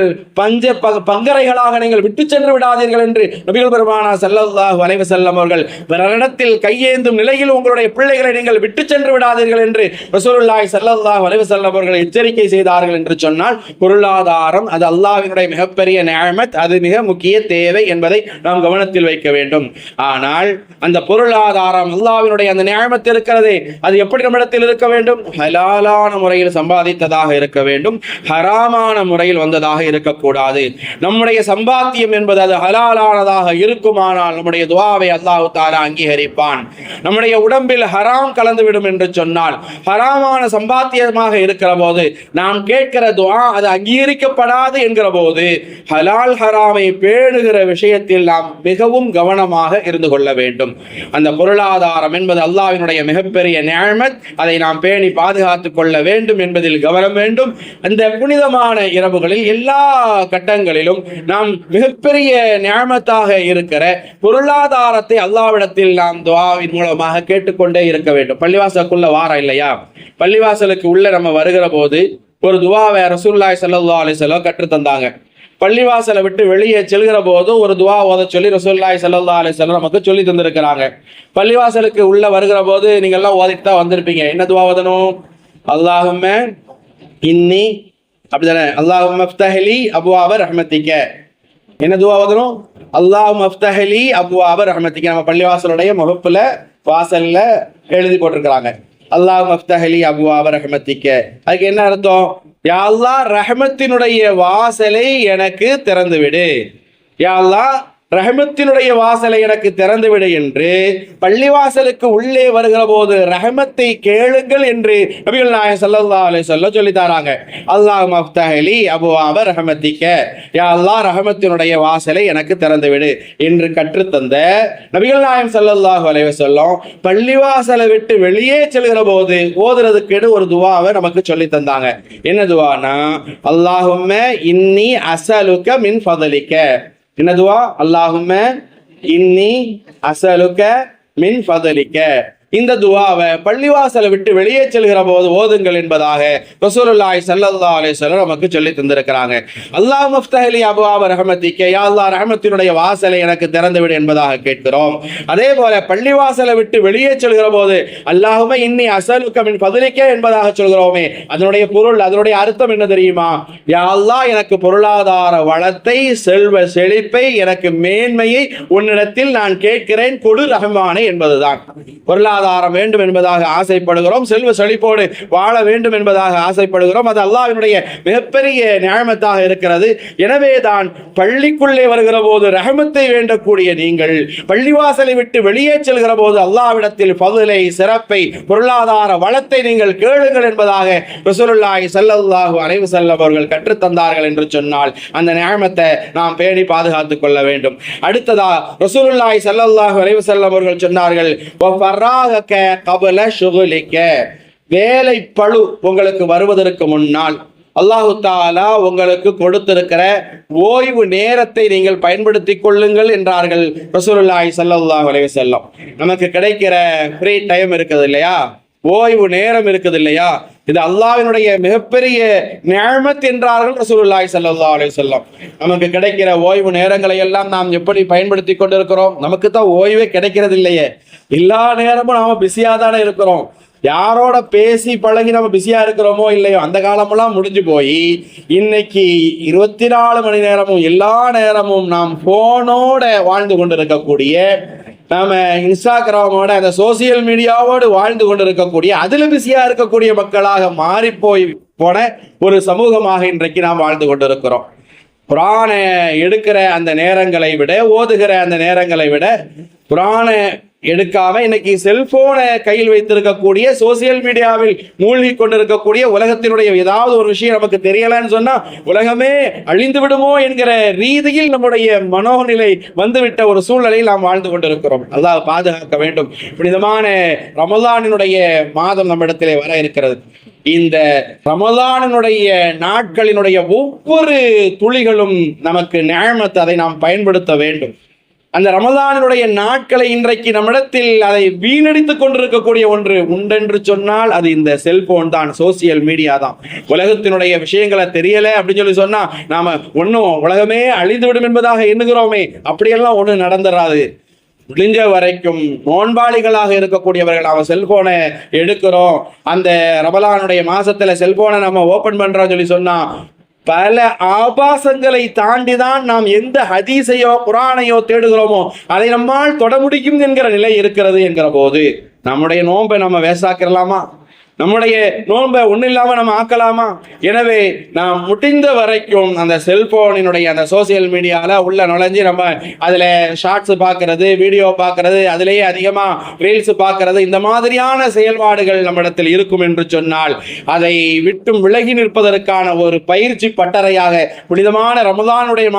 பங்கரைகளாக நீங்கள் விட்டு சென்று விடாதீர்கள் என்று நபிகள் பெருமானார் ஸல்லல்லாஹு அலைஹி வஸல்லம் அவர்கள் பிறரிடத்தில் கையேந்தும் நிலையில் உங்களுடைய பிள்ளைகளை நீங்கள் விட்டு சென்று விடாதீர்கள் என்று ரசூலுல்லாஹி ஸல்லல்லாஹு அலைஹி வஸல்லம் அவர்கள் எச்சரிக்கை செய்தார்கள் என்று சொன்னால், பொருளாதாரம் அது அல்லாஹ்வினுடைய மிகப்பெரிய நிஅமத், அது மிக முக்கிய தேவை என்பதை நாம் கவனத்தில் வைக்க வேண்டும். ஆனால் அந்த பொருளாதாரம் அல்லாஹ்வினுடைய அந்த நிஅமத் இருக்கிறதே, அது எப்படி நம்மிடத்தில் இருக்க வேண்டும்? ஹலாலான முறையில் சம்பாதித்ததாக இருக்க வேண்டும், ஹராமான முறையில் வந்ததாக இருக்கக்கூடாது. நம்முடைய சம்பாத்தியம் என்பது அது ஹலாலானதாக இருக்குமானால் நம்முடைய துஆவை அல்லாஹ் தஆலா அங்கீகரிப்பான். நம்முடைய உடம்பில் ஹராம் கலந்துவிடும் என்று சொன்னால், ஹராமான சம்பாத்தியமாக இருக்கிற போது நாம் கேட்கிற துஆ அது அங்கீகரிக்கப்படாது என்கிற போது ஹலால் ஹராமை பேணுகிற விஷயத்தில் நாம் மிகவும் கவனமாக இருந்து கொள்ள வேண்டும். அந்த பொருளாதாரம் என்பது அல்லாஹ்வினுடைய மிகப்பெரிய நிஅமத், அதை நாம் பேணி பாதுகாத்துக் கொள்ள வேண்டும் என்பதில் கவனம் வேண்டும். அந்த புனிதமான இரவுகளில் எல்லா கட்டங்களிலும் நாம் மிகப்பெரிய நிஅமத்தாக இருக்கிற பொருளாதாரத்தை அல்லாஹ்விடத்தில் நாம் துஆவின் மூலமாக கேட்டுக்கொண்டே இருக்க வேண்டும். பள்ளிவாசலுக்குள்ள வாரம் இல்லையா, பள்ளிவாசலுக்கு உள்ள நம்ம வருகிற போது ஒரு துஆவை ரசூலுல்லாஹி ஸல்லல்லாஹு அலைஹி வஸல்லம் கற்று தந்தாங்க. பள்ளிவாசலை விட்டு வெளியே செல்கிற போது ஒரு துஆ ஓத சொல்லி ரசூலுல்லாஹி ஸல்லல்லாஹு அலைஹி வஸல்லம் நமக்கு சொல்லி தந்திருக்கிறாங்க. பள்ளிவாசலுக்கு உள்ள வருகிற போது நீங்க எல்லாம் ஓதிட்டு தான் வந்திருப்பீங்க. என்ன துஆ ஓதணும்? அல்லாஹும்ம இன்னி, அப்படிதானே? அல்லாஹும்ம ஃப்தஹ்லி அப்வாப ரஹ்மத்திக. என்ன துஆ ஓதணும்? அல்லாஹும்ம ஃப்தஹ்லி அப்வாப ரஹ்மத்திக. நம்ம பள்ளிவாசலுடைய முகப்புல வாசல்ல எழுதி போட்டிருக்கிறாங்க, அல்லாஹும்ம ஃப்தஹ்லி அப்வாப ரஹ்மத்திக. அதுக்கு என்ன அர்த்தம்? யா அல்லாஹ், ரஹ்மத்தினுடைய வாசலை எனக்கு திறந்து விடு. யா அல்லாஹ், ரஹ்மத்தினுடைய வாசலை எனக்கு திறந்துவிடு என்று பள்ளிவாசலுக்கு உள்ளே வருகிற போது ரஹ்மத்தை கேளுங்கள் என்று நபிகள் நாயகம் ஸல்லல்லாஹு அலைஹி வஸல்லம் சொல்லி தராங்க. அல்லாஹும்ம ஃப்தஹ்லி அப்வாப ரஹ்மத்திக, யா அல்லாஹ், ரஹ்மத்தினுடைய வாசலை எனக்கு திறந்துவிடு என்று கற்றுத்தந்த நபிகள் நாயகம் ஸல்லல்லாஹு அலைஹி வஸல்லம் பள்ளிவாசலை விட்டு வெளியே செல்கிற போது ஓதுறதுக்கு ஒரு துஆவை நமக்கு சொல்லி தந்தாங்க. என்ன துஆனா, அல்லாஹும்ம இன்னி அஸலுக மின் ஃபதலிக. என்ன துஆ? அல்லாஹும்ம இன்னி அஸலுக மின் ஃபதலிக. இந்த துஆவை பள்ளிவாசலை விட்டு வெளியே செல்கிற போது ஓதுங்கள் என்பதாக ரசூலுல்லாஹி ஸல்லல்லாஹு அலைஹி வஸல்லம் நமக்கு சொல்லி தந்திருக்கிறாங்க. அல்லாஹும்ம ஃப்தஹ்லி அப்வாப ரஹ்மத்திக, யா அல்லாஹ், ரஹ்மத்தினுடைய வாசலை எனக்கு திறந்து விடு என்பதாக கேட்கிறோம். அதே போல பள்ளிவாசலை விட்டு வெளியே செல்கிற போது அல்லாஹும்ம இன்னி அஸலுக மின் ஃபதலிக என்பதாக சொல்கிறோமே, அதனுடைய பொருள், அதனுடைய அர்த்தம் என்ன தெரியுமா? யா அல்லாஹ், எனக்கு பொருளாதார வளத்தை, செல்வ செழிப்பை, எனக்கு மேன்மையை உன்னிடத்தில் நான் கேட்கிறேன், கொடு ரஹ்மானே என்பதுதான். பொருளாதாரம் வேண்டும் என்பதாக ஆசைப்படுகிறோம், செல்வ செழிப்போடு வாழ வேண்டும் என்பதாக ஆசைப்படுகிறோம். அது அல்லாஹ்வினுடைய மிகப்பெரிய நிஅமத்தாக இருக்கிறது. எனவே தான் பள்ளிக்குள்ளே வருகிற போது ரஹமத்தை வேண்டக்கூடிய நீங்கள் பள்ளிவாசலை விட்டு வெளியே செல்கிற போது அல்லாஹ்விடத்தில் ஃபضலை, சிறப்பை, பொருளாதார வளத்தை நீங்கள் கேளுங்கள் என்பதாக ரசூலுல்லாஹி ஸல்லல்லாஹு அலைஹி வஸல்லம் அவர்கள் கற்றுத்தந்தார்கள் என்று சொன்னால் அந்த நிஅமத்தை நாம் பேணி பாதுகாத்துக் கொள்ள வேண்டும். அடுத்ததா ரசூலுல்லாஹி ஸல்லல்லாஹு அலைஹி வஸல்லம் அவர்கள் சொன்னார்கள், வேலை பளு உங்களுக்கு வருவதற்கு முன்னால் அல்லாஹு தஆலா உங்களுக்கு கொடுத்திருக்கிற ஓய்வு நேரத்தை நீங்கள் பயன்படுத்திக் கொள்ளுங்கள் என்றார்கள் ரசூலுல்லாஹி ஸல்லல்லாஹு அலைஹி வஸல்லம். நமக்கு கிடைக்கிற ஃப்ரீ டைம் இருக்குது இல்லையா, ஓய்வு நேரம் இருக்குது இல்லையா, இது அல்லாஹ்வினுடைய மிகப்பெரிய நிஅமத் என்றார்கள் ரசூலுல்லாஹி ஸல்லல்லாஹு அலைஹி வஸல்லம். நமக்கு கிடைக்கிற ஓய்வு நேரங்களை எல்லாம் நாம் எப்படி பயன்படுத்தி கொண்டிருக்கிறோம்? நமக்கு தான் ஓய்வே கிடைக்கிறது இல்லையே, எல்லா நேரமும் நாம பிஸியா தானே இருக்கிறோம். யாரோட பேசி பழகி நம்ம பிஸியா இருக்கிறோமோ இல்லையோ, அந்த காலமெல்லாம் முடிஞ்சு போய் இன்னைக்கு 24 மணி நேரமும் எல்லா நேரமும் நாம் போனோட வாழ்ந்து கொண்டிருக்கக்கூடிய, நாம இன்ஸ்டாகிராமோட அந்த சோசியல் மீடியாவோடு வாழ்ந்து கொண்டிருக்கக்கூடிய, அதுல பிஸியா இருக்கக்கூடிய மக்களாக மாறி போய் போன ஒரு சமூகமாக இன்றைக்கு நாம் வாழ்ந்து கொண்டிருக்கிறோம். குர்ஆனை எடுக்கிற அந்த நேரங்களை விட, ஓதுகிற அந்த நேரங்களை விட, குர்ஆனை எடுக்காம இன்னைக்கு செல்போனை கையில் வைத்திருக்கக்கூடிய சோசியல் மீடியாவில் மூழ்கி கொண்டிருக்கக்கூடிய உலகத்தினுடைய ஏதாவது ஒரு விஷயம் நமக்கு தெரியலன்னு சொன்னா உலகமே அழிந்து விடுமோ என்கிற ரீதியில் நம்முடைய மனோநிலை வந்துவிட்ட ஒரு சூழ்நிலையில் நாம் வாழ்ந்து கொண்டிருக்கிறோம். அல்லாஹ் பாதுகாக்க வேண்டும். புனிதமான ரமலானினுடைய மாதம் நம்மிடத்திலே வர இருக்கிறது. இந்த ரமலானினுடைய நாட்களினுடைய ஒவ்வொரு துளிகளும் நமக்கு நிஅமத், அதை நாம் பயன்படுத்த வேண்டும். அந்த ரமலானினுடைய நாட்களை இன்றைக்கு நம்மிடத்தில் அதை வீணடித்துக் கொண்டிருக்கக்கூடிய ஒன்று உண்டென்று சொன்னால் அது இந்த செல்போன் தான், சோசியல் மீடியா தான். உலகத்தினுடைய விஷயங்களை தெரியல அப்படின்னு சொல்லி சொன்னா நாம ஒன்னும் உலகமே அழிந்துவிடும் என்பதாக எண்ணுகிறோமே, அப்படியெல்லாம் ஒண்ணு நடந்துடாது. முடிஞ்ச வரைக்கும் நோன்பாளிகளாக இருக்கக்கூடியவர்கள் நாம செல்போனை எடுக்கிறோம், அந்த ரமலானுடைய மாசத்துல செல்போனை நம்ம ஓபன் பண்றோம் சொல்லி சொன்னா பல ஆபாசங்களை தாண்டிதான் நாம் எந்த ஹதீஸையோ குரானையோ தேடுகிறோமோ அதை நம்மால் தொட முடியும் என்கிற நிலை இருக்கிறது என்கிற போது நம்முடைய நோன்பை நம்ம வேசாக்கிறலாமா? நம்முடைய நோன்பை ஒன்றும் இல்லாமல் நம்ம ஆக்கலாமா? எனவே நாம் முடிந்த வரைக்கும் அந்த செல்போனினுடைய அந்த சோசியல் மீடியாவில் உள்ள நுழைஞ்சு நம்ம அதில் ஷார்ட்ஸ் பார்க்கறது, வீடியோ பார்க்கறது, அதிலேயே அதிகமாக ரீல்ஸ் பார்க்கறது, இந்த மாதிரியான செயல்பாடுகள் நம்மிடத்தில் இருக்கும் என்று சொன்னால் அதை விட்டும் விலகி நிற்பதற்கான ஒரு பயிற்சி பட்டறையாக புனிதமான ரமலானுடைய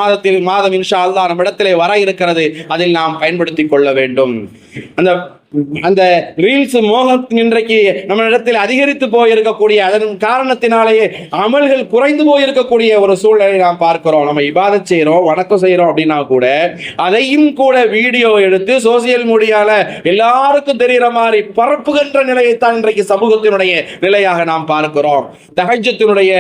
மாதம் இன்ஷா அல்லாஹ் நம்மிடத்திலே வர இருக்கிறது. அதில் நாம் பயன்படுத்தி கொள்ள வேண்டும். அந்த ரீல்ஸ் மோகம் இன்றைக்கு நம்ம இடத்தில் அதிகரித்து போயிருக்கக்கூடிய அதன் காரணத்தினாலேயே அமல்கள் குறைந்து போயிருக்கக்கூடிய ஒரு சூழ்நிலை நாம் பார்க்கிறோம். நம்ம இபாதத் செய்யறோம், வணக்கம் செய்யறோம் அப்படின்னா கூட அதையும் கூட வீடியோ எடுத்து சோசியல் மீடியால எல்லாருக்கும் தெரிகிற மாதிரி பரப்புகின்ற நிலையைத்தான் இன்றைக்கு சமூகத்தினுடைய நிலையாக நாம் பார்க்கிறோம். தஹஜ்ஜுத்தினுடைய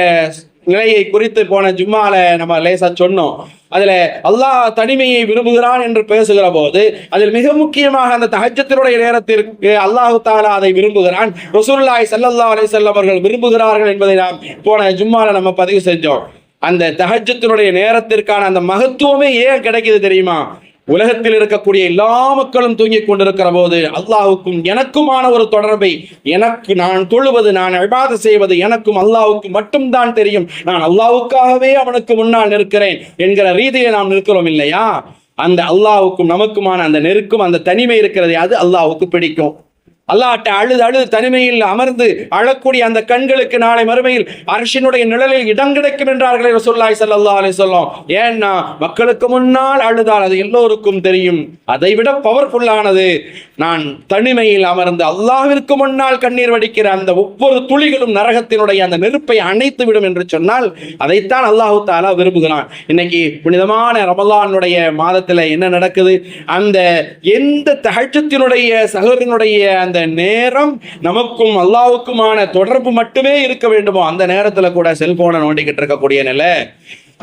நிலையை குறித்து போன ஜும்மால நம்ம லேசா சொன்னோம். அதுல அல்லாஹ் தனிமையை விரும்புகிறான் என்று பேசுகிற போது அதில் மிக முக்கியமாக அந்த தஹஜ்ஜுடைய நேரத்திற்கு அல்லாஹ் தஆலா அதை விரும்புகிறான், ரசூலுல்லாஹி ஸல்லல்லாஹு அலைஹி வஸல்லம் அவர்கள் விரும்புகிறார்கள் என்பதை நாம் போன ஜும்மால நம்ம பதிவு செஞ்சோம். அந்த தஹஜ்ஜுடைய நேரத்திற்கான அந்த மகத்துவமே ஏன் கிடைக்குது தெரியுமா? உலகத்தில் இருக்கக்கூடிய எல்லா மக்களும் தூங்கிக் கொண்டிருக்கிற போது அல்லாஹுக்கும் எனக்குமான ஒரு தொடர்பை, எனக்கு நான் தொழுவது, நான் இபாதத் செய்வது எனக்கும் அல்லாஹுக்கு மட்டும்தான் தெரியும், நான் அல்லாஹுக்காகவே அவனுக்கு முன்னால் நிற்கிறேன் என்கிற ரீதியை நாம் நிற்கிறோம் இல்லையா? அந்த அல்லாஹுக்கும் நமக்குமான அந்த நெருக்கம், அந்த தனிமை இருக்கிறது, அது அல்லாஹுக்கு பிடிக்கும். அல்லாஹ்ட்ட அழுது தனிமையில் அமர்ந்து அழக்கூடிய அந்த கண்களுக்கு நாளை மறுமையில் அர்ஷினுடைய நிழலில் இடம் கிடைக்கும் என்றார்களே ரசூலுல்லாஹி ஸல்லல்லாஹு அலைஹி வஸல்லம். ஏன்னா மக்களுக்கு முன்னால் அழுதால் அது எல்லோருக்கும் தெரியும். அதைவிட பவர்ஃபுல்லானது நான் தனிமையில் அமர்ந்து அல்லாஹ்விற்கு முன்னால் கண்ணீர் வடிக்கிற அந்த ஒவ்வொரு துளிகளும் நரகத்தினுடைய அந்த நெருப்பை அணைத்து விடும் என்று சொன்னால் அதைத்தான் அல்லாஹ் தஆலா விரும்புகிறான். இன்னைக்கு புனிதமான ரமலானுடைய மாதத்துல என்ன நடக்குது? அந்த எந்த தஹஜ்ஜுத்தினுடைய சஹரினுடைய அந்த நேரம் நமக்கும் அல்லாஹ்வுக்குமான தொடர்பு மட்டுமே இருக்க வேண்டுமோ அந்த நேரத்துல கூட செல்போனை நோண்டிக்கிட்டு இருக்கக்கூடிய நிலை.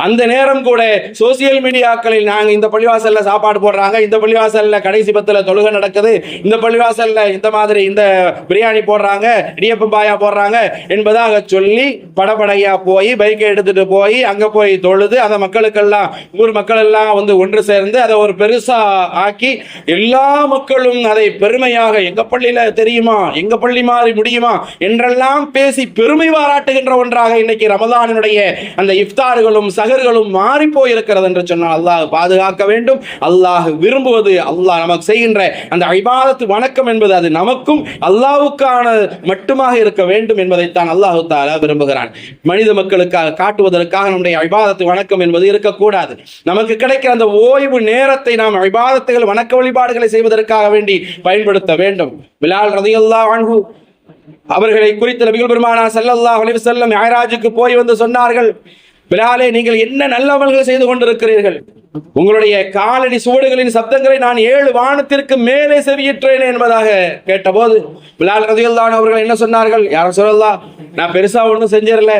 அந்த நேரம் கூட சோசியல் மீடியாக்களில் நாங்கள் இந்த பள்ளிவாசல்ல சாப்பாடு போடுறாங்க, இந்த பள்ளிவாசல்ல கடைசி பத்துல தொழுகை நடக்குது, இந்த பள்ளிவாசல்ல இந்த மாதிரி இந்த பிரியாணி போடுறாங்க, இடியப்பம் பாயா போடுறாங்க என்பதாக சொல்லி படபடையா போய் பைக்கை எடுத்துட்டு போய் அங்க போய் தொழுது அந்த மக்களுக்கெல்லாம் ஊர் மக்கள் எல்லாம் வந்து ஒன்று சேர்ந்து அதை ஒரு பெருசா ஆக்கி எல்லா மக்களும் அதை பெருமையாக எங்க பள்ளியில தெரியுமா, எங்க பள்ளி மாதிரி முடியுமா என்றெல்லாம் பேசி பெருமை பாராட்டுகின்ற ஒன்றாக இன்னைக்கு ரமலானுடைய அந்த இஃப்தார்களும் சகர்களும் மாறி போயிருக்கிறது என்று சொன்னால் அல்லாஹ் பாதுகாக்க வேண்டும். அல்லாஹ் விரும்புவது, அல்லாஹ் நமக்கு செய்கின்ற அந்த இபாதத் வணக்கம் என்பது அது நமக்கும் அல்லாஹ்வுக்கான மட்டுமாக இருக்க வேண்டும் என்பதைத்தான் அல்லாஹ் தஆலா விரும்புகிறான். மனித மக்களுக்காக காட்டுவதற்காக நம்முடைய இபாதத் வணக்கம் என்பது இருக்கக்கூடாது. நமக்கு கிடைக்கிற அந்த ஓய்வு நேரத்தை நாம் இபாதத்துகள் வணக்க வழிபாடுகளை செய்வதற்காக வேண்டி பயன்படுத்த வேண்டும். பிலால் ரலியல்லாஹு அன்ஹு அவர்களை குறித்து நபிகள் பெருமானார் ஸல்லல்லாஹு அலைஹி வஸல்லம் மிஅராஜுக்கு போய் வந்து சொன்னார்கள், பிலாலே நீங்கள் என்ன நல்ல அமல்கள் செய்து கொண்டிருக்கிறீர்கள், உங்களுடைய காலடி சுவடுகளின் சப்தங்களை நான் 7 வானத்திற்கு மேலே செவியிற்றேன் என்பதாக கேட்டபோது பிலால் ரலியல்லாஹு அன்ஹு அவர்கள் என்ன சொன்னார்கள்? யா ரசூலல்லாஹ், நான் பெருசா ஒன்றும் செஞ்சிடல,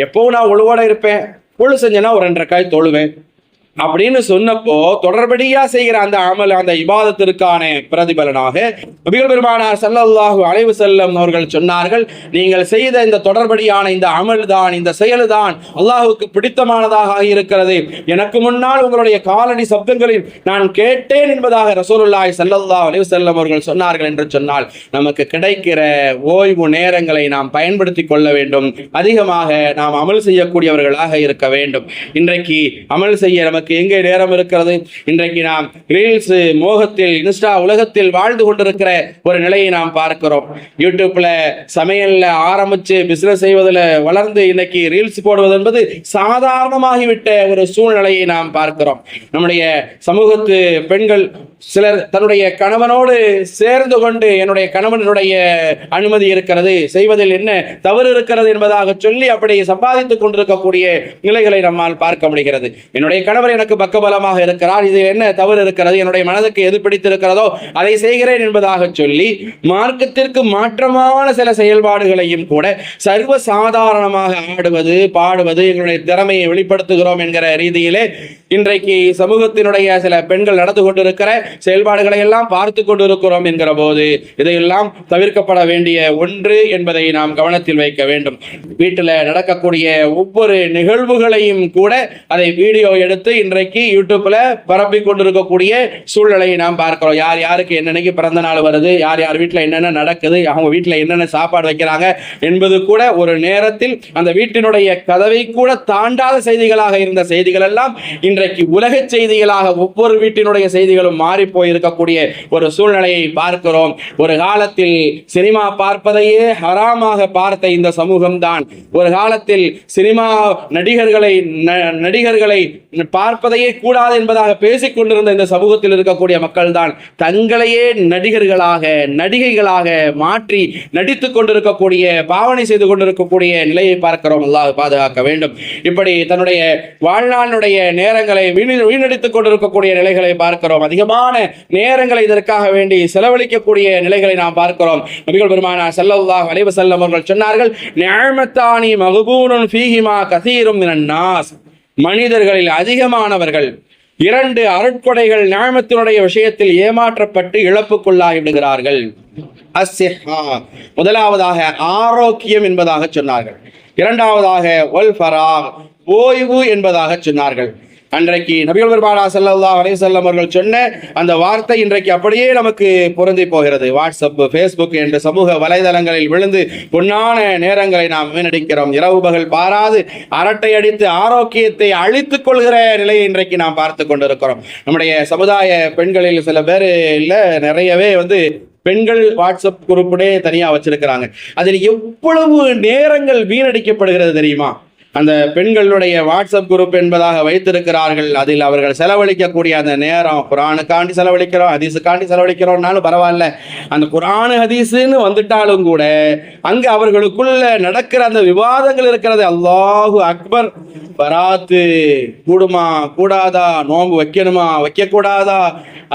எப்பவும் நான் ஒழுவோட இருப்பேன், ஒழு செஞ்சேன்னா ஒரு 2 ரக்காய் தொழுவேன் அப்படின்னு சொன்னப்போ தொடர்படியா செய்கிற அந்த அமல், அந்த இபாதத்திற்கான பிரதிபலனாக நபிகள் பெருமானார் ஸல்லல்லாஹு அலைஹி வஸல்லம் அவர்கள் சொன்னார்கள், நீங்கள் செய்த இந்த தொடர்படியான இந்த அமல் தான், இந்த செயல் தான் அல்லாஹ்வுக்கு பிடித்தமானதாக இருக்கிறது. எனக்கு முன்னால் உங்களுடைய காலடி சப்தங்களில் நான் கேட்டேன் என்பதாக ரசூலுல்லாஹி ஸல்லல்லாஹு அலைஹி வஸல்லம் அவர்கள் சொன்னார்கள் என்று சொன்னால் நமக்கு கிடைக்கிற ஓய்வு நேரங்களை நாம் பயன்படுத்தி கொள்ள வேண்டும். அதிகமாக நாம் அமல் செய்யக்கூடியவர்களாக இருக்க வேண்டும். இன்றைக்கு அமல் செய்ய நமக்கு நமக்கு எங்கே நேரம் இருக்கிறது? இன்றைக்கு நாம் ரீல்ஸ் மோகத்தில், இன்ஸ்டா உலகத்தில் வாழ்ந்து கொண்டிருக்கிற ஒரு நிலையை நாம் பார்க்கிறோம். யூடியூப்ல சமையல்ல ஆரம்பிச்சு பிசினஸ் செய்வதில் வளர்ந்து இன்னைக்கு ரீல்ஸ் போடுவது என்பது சாதாரணமாகிவிட்ட ஒரு சூழ்நிலையை நாம் பார்க்கிறோம். நம்முடைய சமூகத்து பெண்கள் சிலர் தன்னுடைய கணவனோடு சேர்ந்து கொண்டு, என்னுடைய கணவனுடைய அனுமதி இருக்கிறது, செய்வதில் என்ன தவறு இருக்கிறது என்பதாக சொல்லி அப்படி சம்பாதித்துக் கொண்டிருக்கக்கூடிய நிலைகளை நம்மால் பார்க்க முடிகிறது. என்னுடைய கணவர் எனக்கு பக்கபலமாக இருக்கிறார், இது என்ன தவறு இருக்கிறது, என்னுடைய மனதுக்கு எது பிடித்திருக்கிறதோ அதை செய்கிறேன் என்பதாக சொல்லி மார்க்கத்திற்கு மாற்றமான சில செயல்பாடுகளையும் கூட சர்வ சாதாரணமாக ஆடுவது, பாடுவது, எங்களுடைய திறமையை வெளிப்படுத்துகிறோம் என்கிற ரீதியிலே இன்றைக்கு சமூகத்தினுடைய சில பெண்கள் நடந்து கொண்டிருக்கிற செயல்பாடுகளை எல்லாம் பார்த்து கொண்டிருக்கிறோம் என்கிற போது இதையெல்லாம் தவிர்க்கப்பட வேண்டிய ஒன்று என்பதை நாம் கவனத்தில் வைக்க வேண்டும். வீட்டில் நடக்கக்கூடிய ஒவ்வொரு நிகழ்வுகளையும் கூட அதை வீடியோ எடுத்து இன்றைக்கு யூடியூப்ல பரப்பி கொண்டிருக்கக்கூடிய சூழ்நிலையை நாம் பார்க்கிறோம். யார் யாருக்கு என்னென்னைக்கு பிறந்த நாள் வருது, யார் யார் வீட்டில் என்னென்ன நடக்குது, அவங்க வீட்டில் என்னென்ன சாப்பாடு வைக்கிறாங்க என்பது கூட ஒரு நேரத்தில் அந்த வீட்டினுடைய கதவை கூட தாண்டாத செய்திகளாக இருந்த செய்திகள் எல்லாம் இன்றைக்கு உலக செய்திகளாக ஒவ்வொரு வீட்டினுடைய செய்திகளும் மாறி போயிருக்கக்கூடிய ஒரு சூழ்நிலையை பார்க்கிறோம். ஒரு காலத்தில் சினிமா பார்ப்பதையே ஹராமாக பார்த்த இந்த சமூகம் தான் ஒரு காலத்தில் சினிமா நடிகர்களை பார்ப்பதையே கூடாது என்பதாக பேசிக் கொண்டிருந்த இந்த சமூகத்தில் இருக்கக்கூடிய மக்கள் தான் தங்களையே நடிகர்களாக, நடிகைகளாக மாற்றி நடித்துக் கொண்டிருக்கக்கூடிய, பாவனை செய்து கொண்டிருக்கக்கூடிய நிலையை பார்க்கிறோம். அல்லாஹ் பாதுகாக்க வேண்டும். இப்படி தன்னுடைய வாழ்நாளுடைய நேரங்களை வீணடித்துக் கொண்டிருக்கக்கூடிய நிலைகளை பார்க்கிறோம். அதிகமான நேரங்களை இதற்காக வேண்டி செலவழிக்கக்கூடிய நிலைகளை நாம் பார்க்கிறோம். நபிகள் பெருமானார் ஸல்லல்லாஹு அலைஹி வஸல்லம் அவர்கள் சொன்னார்கள், நிஅமத்தானி மக்பூனுன் ஃபீஹிமா கஸீரும் மினன் நாஸ். மனிதர்களில் அதிகமானவர்கள் இரண்டு அருட்கொடைகள் நிஅமத்தினுடைய விஷயத்தில் ஏமாற்றப்பட்டு இழப்புக்குள்ளாகி விடுகிறார்கள். அஸ்ஸிஹா, முதலாவதாக ஆரோக்கியம் என்பதாக சொன்னார்கள். இரண்டாவதாக வல் ஃபராக், ஓய்வு என்பதாக சொன்னார்கள். அன்றைக்கு நபிகள் பெருமானார் ஸல்லல்லாஹு அலைஹி வஸல்லம் அவர்கள் சொன்ன அந்த வார்த்தை இன்றைக்கு அப்படியே நமக்கு பொருந்தி போகிறது. வாட்ஸ்அப், ஃபேஸ்புக் என்ற சமூக வலைதளங்களில் விழுந்து பொன்னான நேரங்களை நாம் வீணடிக்கிறோம். இரவு பகல் பாராது அரட்டை அடித்து ஆரோக்கியத்தை அழித்துக் கொள்கிற நிலையை இன்றைக்கு நாம் பார்த்து கொண்டிருக்கிறோம். நம்முடைய சமுதாய பெண்களில் சில பேர் இல்லை, நிறையவே பெண்கள் வாட்ஸ்அப் குரூப்புடே தனியாக வச்சிருக்கிறாங்க. அதில் எவ்வளவு நேரங்கள் வீணடிக்கப்படுகிறது தெரியுமா? அந்த பெண்களுடைய வாட்ஸ்அப் குரூப் என்பதாக வைத்திருக்கிறார்கள். அதில் அவர்கள் செலவழிக்கக்கூடிய அந்த நேரம், குரானுக்காண்டி செலவழிக்கிறோம், ஹதீஸுக்காண்டி செலவழிக்கிறோம்னாலும் பரவாயில்ல, அந்த குரானு ஹதீஸுன்னு வந்துட்டாலும் கூட அங்கு அவர்களுக்குள்ள நடக்கிற அந்த விவாதங்கள் இருக்கிறது. அல்லாஹு அக்பர், பராத்து கூடுமா கூடாதா, நோன்பு வைக்கணுமா வைக்கக்கூடாதா,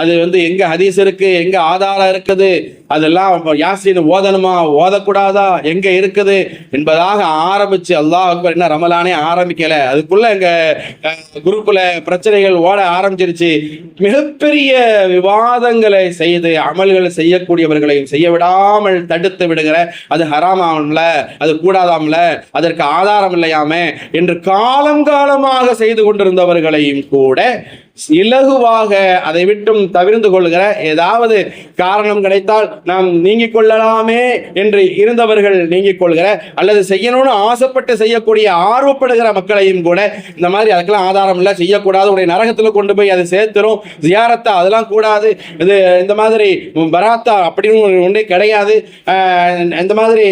அது எங்க ஹதீஸ் இருக்கு, எங்க ஆதாரம் இருக்குது, அதெல்லாம் யாசின் ஓதணுமா ஓதக்கூடாதா, எங்க இருக்குது என்பதாக ஆரம்பிச்சு, அல்லாஹ் அக்பர், என்ன ரமலானே ஆரம்பிக்கல, அதுக்குள்ள எங்க குரூப்ல பிரச்சனைகள் ஓட ஆரம்பிச்சிருச்சு. மிகப்பெரிய விவாதங்களை செய்து அமல்களை செய்யக்கூடியவர்களையும் செய்ய விடாமல் தடுத்து விடுகிற, அது ஹராமாம்ல, அது கூடாதாம்ல, அதற்கு ஆதாரம் இல்லையாமே என்று காலங்காலமாக செய்து கொண்டிருந்தவர்களையும் கூட இலகுவாக அதை விட்டும் தவிர்த்து கொள்கிற, ஏதாவது காரணம் கிடைத்தால் நாம் நீங்கிக் கொள்ளலாமே என்று இருந்தவர்கள் நீங்கிக் கொள்கிற, அல்லது செய்யணும்னு ஆசைப்பட்டு செய்யக்கூடிய ஆர்வப்படுகிற மக்களையும் கூட இந்த மாதிரி அதுக்கெல்லாம் ஆதாரம் இல்லை, செய்யக்கூடாது, உடைய நரகத்தில் கொண்டு போய் அதை சேர்த்துரும், ஜியாரத்தா அதெல்லாம் கூடாது, இது இந்த மாதிரி பராத்தா அப்படின்னு ஒன்றே கிடையாது, இந்த மாதிரி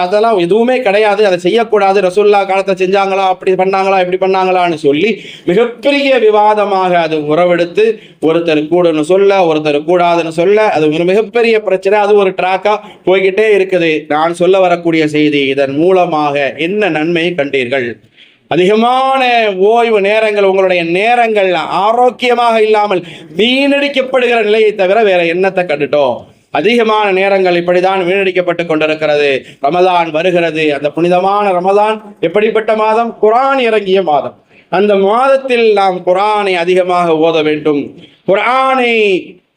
அதெல்லாம் எதுவுமே கிடையாது, அதை செய்யக்கூடாது, ரசூலுல்லாஹ் காலத்தை செஞ்சாங்களா, அப்படி பண்ணாங்களா, இப்படி பண்ணாங்களான்னு சொல்லி மிகப்பெரிய விவாதமாக அது உறவெடுத்து ஒருத்தர் கூடன்னு சொல்ல, ஒருத்தர் கூடாதுன்னு சொல்ல, அது ஒரு மிகப்பெரிய பிரச்சனை. அது ஒரு ட்ராக்கா போய்கிட்டே இருக்குது. நான் சொல்ல வரக்கூடிய செய்தி, இதன் மூலமாக என்ன நன்மை கண்டீர்கள்? அதிகமான ஓய்வு நேரங்கள், உங்களுடைய நேரங்கள் ஆரோக்கியமாக இல்லாமல் வீணடிக்கப்படுகிற நிலையை தவிர வேற என்னத்தை கண்டுட்டோம்? அதிகமான நேரங்கள் இப்படிதான் வீணடிக்கப்பட்டு கொண்டிருக்கிறது. ரமதான் வருகிறது. அந்த புனிதமான ரமதான் எப்படிப்பட்ட மாதம்? குர்ஆன் இறங்கிய மாதம். அந்த மாதத்தில் நாம் குர்ஆனை அதிகமாக ஓத வேண்டும். குர்ஆனை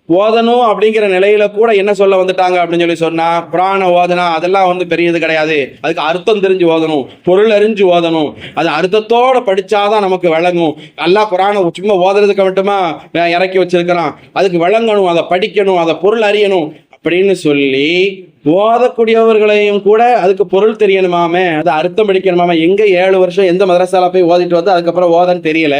ஓதணும் அப்படிங்கிற நிலையில கூட என்ன சொல்ல வந்துட்டாங்க அப்படின்னு சொன்னா, குர்ஆனை ஓதனா அதெல்லாம் பெரியது கிடையாது, அதுக்கு அர்த்தம் தெரிஞ்சு ஓதணும், பொருள் அறிஞ்சு ஓதணும், அது அர்த்தத்தோட படிச்சாதான் நமக்கு விளங்கும். அல்லாஹ் குர்ஆனை சும்மா ஓதுறதுக்கு மட்டுமா இறக்கி வச்சிருக்கிறான், அதுக்கு விளங்கணும், அதை படிக்கணும், அதை பொருள் அறியணும் அப்படின்னு சொல்லி ஓதக்கூடியவர்களையும் கூட அதுக்கு பொருள் தெரியணுமாமே, அது அர்த்தம் படிக்கணுமாமே. எங்க 7 வருஷம் எந்த மதரசால போய் ஓதிட்டு வந்து அதுக்கப்புறம் ஓதன்னு தெரியல.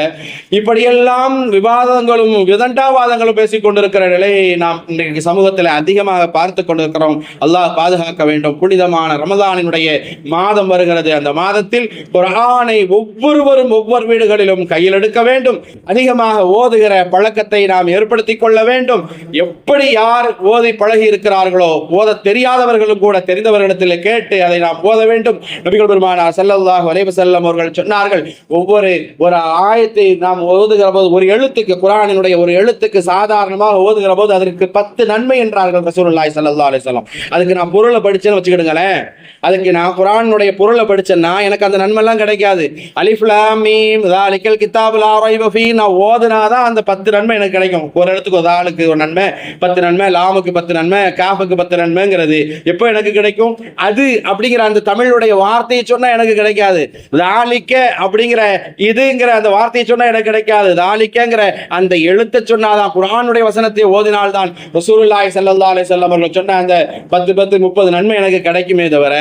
இப்படியெல்லாம் விவாதங்களும் விதண்டாவாதங்களும் பேசிக் கொண்டிருக்கிற நிலையை நாம் இன்றைக்கு சமூகத்தில் அதிகமாக பார்த்து கொண்டிருக்கிறோம். அல்லாஹ் பாதுகாக்க வேண்டும். புனிதமான ரமதானினுடைய மாதம் வருகிறது. அந்த மாதத்தில் குர்ஆனை ஒவ்வொருவரும் ஒவ்வொரு வீடுகளிலும் கையில் எடுக்க வேண்டும். அதிகமாக ஓதுகிற பழக்கத்தை நாம் ஏற்படுத்திக் கொள்ள வேண்டும். எப்படி யார் ஓதி பழகி இருக்கிறார்களோ, ஓத தெரியாதவர்களும் கூட தெரிந்தவர்களிடத்தில் கேட்டு அதை நாம் ஓத வேண்டும். நபிகள் பெருமானார் ஸல்லல்லாஹு அலைஹி வஸல்லம் அவர்கள் சொன்னார்கள், ஒவ்வொரு ஆயத்தை நாம் ஓதுகிற போது, ஒரு எழுத்துக்கு, குர்ஆனினுடைய ஒரு எழுத்துக்கு சாதாரணமாக ஓதுகிற போது அதற்கு 10 நன்மை என்றார்கள் ரசூலுல்லாஹி ஸல்லல்லாஹு அலைஹி வஸல்லம். அதுக்கு நான் பொருளை படிச்சேன்னு வச்சுக்கிடுங்களேன், அதுக்கு நான் குர்ஆனுடைய பொருளை படிச்சேன்னா எனக்கு அந்த நன்மை எல்லாம் கிடைக்காது. அலிஃப் லாம் மீம் ஸாலிகல் கிதாபு லா ரைப ஃபீ, நான் ஓதுனாதான் அந்த 10 நன்மை எனக்கு கிடைக்கும். ஒரு இடத்துக்கு ஒரு ஆளுக்கு ஒரு நன்மை 10 நன்மை, லாமுக்கு 10 நன்மை, காஃபுக்கு 10 நன்மைங்கிறது எப்போ எனக்கு கிடைக்கும்? அது அப்படிங்கிற அந்த தமிழுடைய வார்த்தையை சொன்னா எனக்கு கிடைக்காது. தாலிக்க அப்படிங்கிற இதுங்கிற அந்த வார்த்தையை சொன்னா எனக்கு கிடைக்காது. தாலிக்கங்கிற அந்த எழுத்தை சொன்னாதான், குர்ஆனுடைய வசனத்தை ஓதினால்தான் ரசூலுல்லாஹி ஸல்லல்லாஹு அலைஹி வஸல்லம் அவர்கள் சொன்ன அந்த 10 30 நன்மை எனக்கு கிடைக்குமே தவிர,